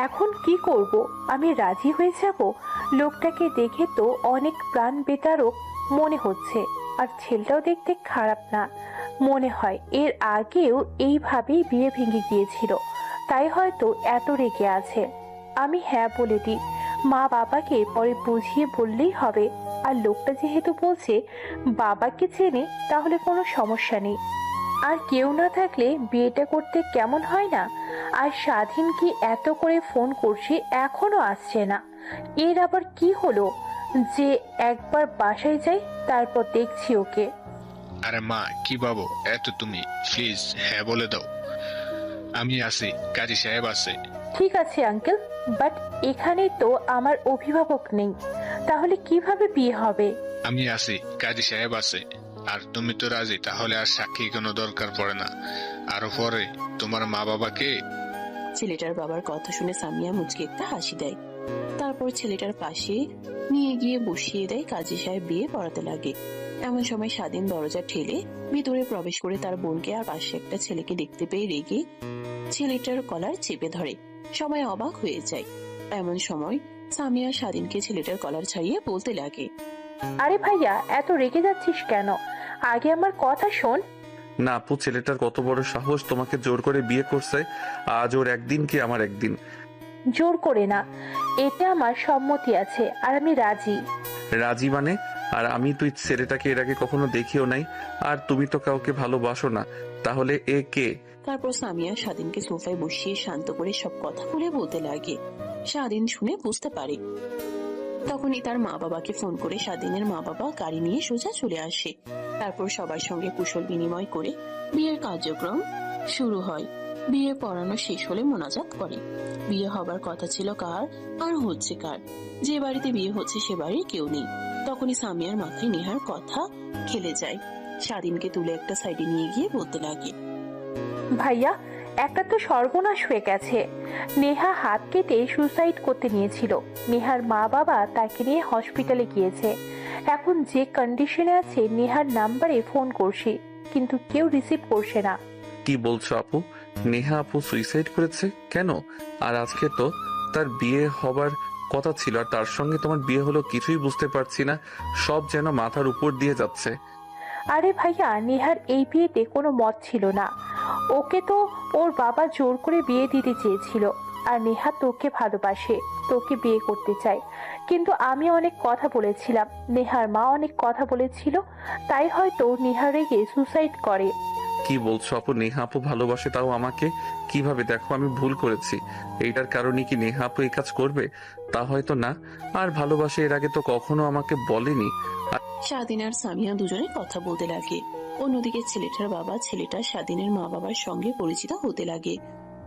S9: এখন কি করব? আমি রাজি হয়ে যাব? লোকটাকে দেখে তো অনেক প্রাণ বেতারক মনে হচ্ছে, আর ছেলেটাও দেখতে খারাপ না মনে হয়। এর আগেও এইভাবেই বিয়ে ভেঙে গিয়েছিল, তাই হয়তো এত রেগে আছে। আমি হ্যাঁ বলে দিই, মা বাবাকে পরে বুঝিয়ে বললেই হবে। আর লোকটা যেহেতু বলছে বাবাকে চেনে, তাহলে কোনো সমস্যা নেই। আর কেউ না থাকলে বিয়েটা করতে কেমন হয় না? আর স্বাধীন কি এত করে ফোন করছে, এখনো আসছে না? এর আবার কি হলো যে একবার বাসায় যাই, তারপর দেখছি ওকে।
S12: আরে মা, কি ভাবো এত তুমি? প্লিজ হ্যাঁ বলে দাও। আমি আছি, কাজী সাহেব আছে।
S9: ঠিক আছে আঙ্কেল, বাট এখানে তো আমার অভিভাবক নেই, তাহলে কিভাবে বিয়ে হবে?
S12: আমি আছি, কাজী সাহেব আছে। আর তুমি তো রাজি, তাহলে আর সাক্ষী কোনো দরকার পড়ে না। আরো পরে তোমার মা বাবাকে।
S5: ছেলেটার বাবার কথা শুনে সামিয়া মুচকে একটা হাসি দেয়। তারপর ছেলেটার পাশে নিয়ে গিয়ে বসিয়ে দেয়। কাজী সাহেব বিয়ে পড়াতে লাগে। এমন সময় স্বাধীন দরজা ঠেলে ভিতরে প্রবেশ করে তার বোনকে আর পাশে একটা ছেলেকে দেখতে পেয়ে রেগে ছেলেটার কলার চেপে ধরে। সবাই অবাক হয়ে যায়। এমন সময় সামিয়া স্বাধীনকে ছেলেটার কলার ছাড়িয়ে বলতে লাগে,
S9: আরে ভাইয়া, এত রেগে যাচ্ছিস কেন? আগে আমার কথা শোন।
S2: না আপু, ছেলেটার কত বড় সাহস তোমাকে জোর করে বিয়ে করছে। আজ ওর একদিন কি আমার একদিন।
S9: জোর করে না, এটা আমার সম্মতি আছে আর আমি রাজি।
S2: রাজি মানে? আর আমি তুই ছেলেটাকে এর আগে কখনো দেখিও নাই, আর তুমি তো কাউকে ভালোবাসো না, তাহলে এ কে?
S5: তারপর সামিয়া স্বাধীনকে সোফায় বসিয়ে শান্ত করে সব কথা খুলে বলতে লাগে। স্বাধীন শুনে বুঝতে পারে। তখনই তার মা বাবাকে ফোন করে স্বাধীনের মা বাবা গাড়ি নিয়ে সোজা চলে আসে। তারপর সবার সঙ্গে কুশল বিনিময় করে বিয়ের কার্যক্রম শুরু হয়। বিয়ে পড়ানো শেষ হলে মোনাজাত করে। বিয়ে হবার কথা ছিল কার, আর হচ্ছে কার। যে বাড়িতে বিয়ে হচ্ছে সে বাড়ির কেউ নেই। তখনই সামিয়ার মাথায় নেহার কথা খেলে যায়। স্বাধীনকে তুলে একটা সাইডে নিয়ে গিয়ে বলতে লাগে,
S9: ভাইয়া, একটা তো সর্বনাশ হয়ে গেছে। নেহা হাত কেটে সুসাইড করতে নিয়েছিল। নেহার মা বাবা তাকে নিয়ে হসপিটালে গিয়েছে। এখন যে কন্ডিশনে আছে, নেহার নাম্বারে ফোন করছি, কিন্তু কেউ রিসিভ করছে না।
S2: কি বলছো আপু? নেহা আপু সুইসাইড করেছে কেন? আর আজকে তো তার বিয়ে হবার কথা ছিল, আর তার সঙ্গে তোমার বিয়ে হলো কিছুই বুঝতে পারছি না, সব যেন মাথার উপর দিয়ে যাচ্ছে।
S9: আরে ভাইয়া, নেহার এই বিয়েতে কোনো মত ছিল না। ওকে তো ওর বাবা জোর করে বিয়ে দিতে চেয়েছিল। আর নেহা তোকে ভালোবাসে, তোকে বিয়ে করতে চায়। কিন্তু আমি অনেক কথা বলেছিলাম, নেহার মা অনেক কথা বলেছিল, তাই হয়তো নেহা রেগে সুসাইড করে।
S2: কি বলছো আপু? নেহা আপু ভালোবাসে, তাও আমাকে? কিভাবে? দেখো আমি ভুল করেছি, এইটার কারণে কি নেহা আপু এই কাজ করবে? তা হয়তো না। আর ভালোবাসে এর আগে তো কখনো আমাকে বলেনি।
S5: স্বাধীন আর সামিয়া দুজনে কথা বলতে লাগে। অন্যদিকে ছেলেটার বাবা ছেলেটা স্বাধীনের মা বাবার সঙ্গে পরিচিত হতে লাগে।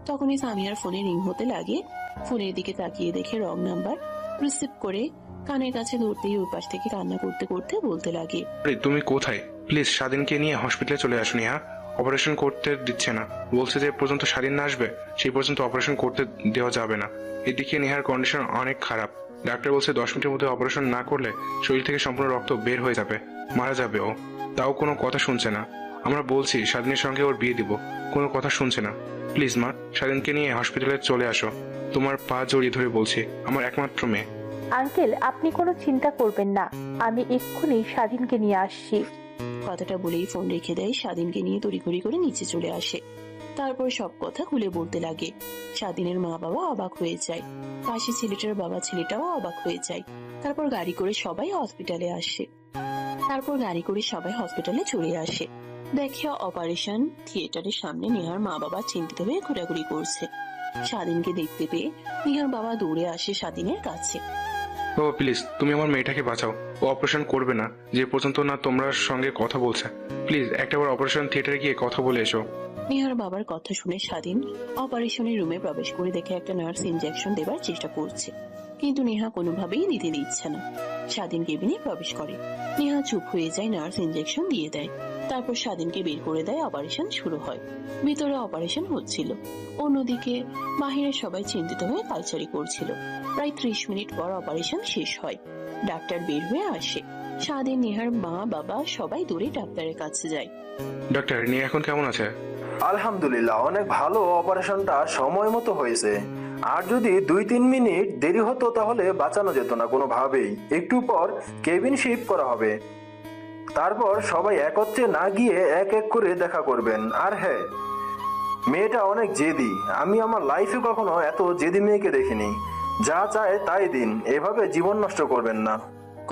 S5: তখনই সামিয়ার ফোনে রিং হতে লাগে। ফোনের দিকে তাকিয়ে দেখে রং নাম্বার। রিসিভ করে কানের কাছে ধরতেই ওই পাশ থেকে কান্না করতে করতে বলতে লাগে,
S6: আরে তুমি কোথায়? প্লিজ স্বাধীনকে নিয়ে হসপিটালে চলে আসুন। হ্যাঁ, অপারেশন করতে দিচ্ছে না, বলছে যে পর্যন্ত স্বাধীন না আসবে সেই পর্যন্ত অপারেশন করতে দেওয়া যাবে না। এদিকে নেহার কন্ডিশন অনেক খারাপ। ডাক্তার বলছে 10 মিনিটের মধ্যে অপারেশন না করলে শরীর থেকে সম্পূর্ণ রক্ত বের হয়ে যাবে, মারা যাবে ও। তাও কোনো কথা শুনছে না। আমরা বলছি স্বাধীনের সঙ্গে ওর বিয়ে দিব, কোনো কথা শুনছে না। প্লিজ মা, স্বাধীনকে নিয়ে হসপিটালে চলে আসো। তোমার পা জড়িয়ে ধরে বলছি, আমার একমাত্র মেয়ে।
S9: আঙ্কেল, আপনি কোনো চিন্তা করবেন না, আমি এক্ষুনি স্বাধীনকে নিয়ে আসছি।
S5: কথাটা বলেই ফোন রেখে দেয়। স্বাধীনকে নিয়ে তড়িঘড়ি করে নিচে চলে আসে। তারপর সব কথা খুলে বলতে লাগে। স্বাধীনের মা বাবা অবাক হয়ে যায়, পাশে ছেলেটার বাবা ছেলেটাও অবাক হয়ে যায়। তারপর গাড়ি করে সবাই হসপিটালে চলে আসে। দেখে অপারেশন থিয়েটারের সামনে নেহার মা বাবা চিন্তিত হয়ে ঘোরাঘুরি করছে। স্বাধীনকে দেখতে পেয়ে নেহার বাবা দৌড়ে আসে স্বাধীনের কাছে।
S6: বাবা প্লিজ, তুমি আমার মেয়েটাকে বাঁচাও, ও অপারেশন করবে না যে পর্যন্ত না তোমরা সঙ্গে কথা বলছে। প্লিজ একটাবার অপারেশন থিয়েটারে গিয়ে কথা বলে এসো।
S5: নেহার বাবার কথা শুনে স্বাধীন অপারেশনের রুমে প্রবেশ করে দেখে একটা নার্স ইনজেকশন দেবার চেষ্টা করছে, কিন্তু নেহা কোনোভাবেই দিতে দিচ্ছে না। স্বাধীন কেবিনে প্রবেশ করে। নেহা চুপ হয়ে যায়, নার্স ইনজেকশন দিয়ে দেয়। তারপর স্বাধীনকে বের করে দেয়। অপারেশন শুরু হয়। ভিতরে অপারেশন হচ্ছিল। অন্যদিকে বাহিরে সবাই চিন্তিত হয়ে পাইচারি করছিল। প্রায় 30 মিনিট পর অপারেশন শেষ হয়। ডাক্তার বের হয়ে আসে। স্বাধীন, নেহার মা বাবা সবাই দূরে ডাক্তারের কাছে যায়।
S6: ডাক্তার, নিয়ে এখন কেমন আছে?
S14: আলহামদুলিল্লাহ, অনেক ভালো। অপারেশনটা সময় মতো হয়েছে। আর যদি 2-3 মিনিট দেরি হতো তাহলে বাঁচানো যেত না কোনোভাবেই। একটু পর কেবিন শিফট করা হবে, তারপর সবাই একত্রে না গিয়ে এক এক করে দেখা করবেন। আর হ্যাঁ, মেয়েটা অনেক জেদি। আমি আমার লাইফে কখনো এত জেদি মেয়েকে দেখিনি। যা চায় তাই দিন, এভাবে জীবন নষ্ট করবেন না।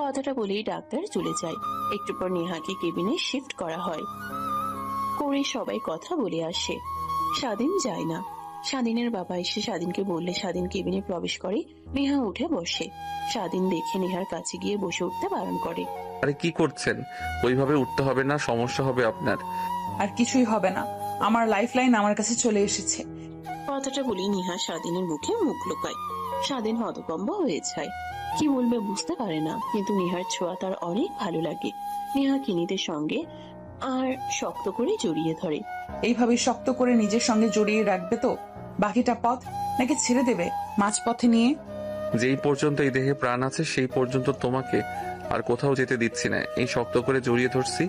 S5: কথাটা বলেই ডাক্তার চলে যায়। একটু পর নেহাকে কেবিনে শিফট করা হয়। করে সবাই কথা বলে আসে। স্বাধীন যায় না। স্বাধীনের বাবা এসে স্বাধীনকে বললে স্বাধীন কেবিনে প্রবেশ করে। নেহা উঠে বসে। স্বাধীন দেখে নেহার কাছে গিয়ে বসে উঠতে বারণ করে।
S2: আরে কি করছেন? ওইভাবে উঠতে হবে না, সমস্যা হবে আপনার।
S1: আর কিছুই হবে না, আমার লাইফলাইন আমার কাছে চলে এসেছে।
S5: কথাটা বলি নেহা স্বাধীনের মুখে মুখ লুকায়। স্বাধীন হতভম্ব হয়ে যায়, কি বলবে বুঝতে পারে না। কিন্তু নেহার ছোঁয়া তার অনেক ভালো লাগে। নেহা কিনিদের সঙ্গে আর শক্ত করে জড়িয়ে ধরে।
S1: এইভাবে শক্ত করে নিজের সঙ্গে জড়িয়ে রাখবে তো বাকিটা পথ, নাকি ছেড়ে দেবে মাঝ পথে নিয়ে?
S2: যেই পর্যন্ত এই দেহে প্রাণ আছে সেই পর্যন্ত তোমাকে আর কোথাও যেতে দিচ্ছি না। এই শক্ত করে জড়িয়ে ধরছি,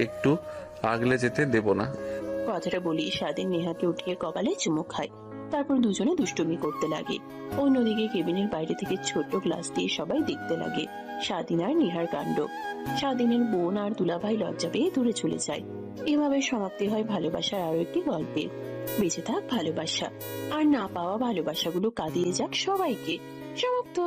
S2: একটু আগলে যেতে দেব না।
S5: কথাটা বলি স্বাধীন নেহাকে উঠিয়ে কপালে চুমু খায়। তারপর দুজনে দুষ্টুমি করতে লাগে। অন্যদিকে কেবিনের বাইরে থেকে ছোট গ্লাস দিয়ে সবাই দেখতে লাগে স্বাধীন আর নেহার কাণ্ড। স্বাধীনের বোন আর দুলাভাই লজ্জা পেয়ে দূরে চলে যায়। এভাবে সমাপ্তি হয় ভালোবাসার আরো একটি গল্পের। বেঁচে থাক ভালোবাসা, আর না পাওয়া ভালোবাসাগুলো কাঁদিয়ে যাক সবাইকে। সমাপ্ত।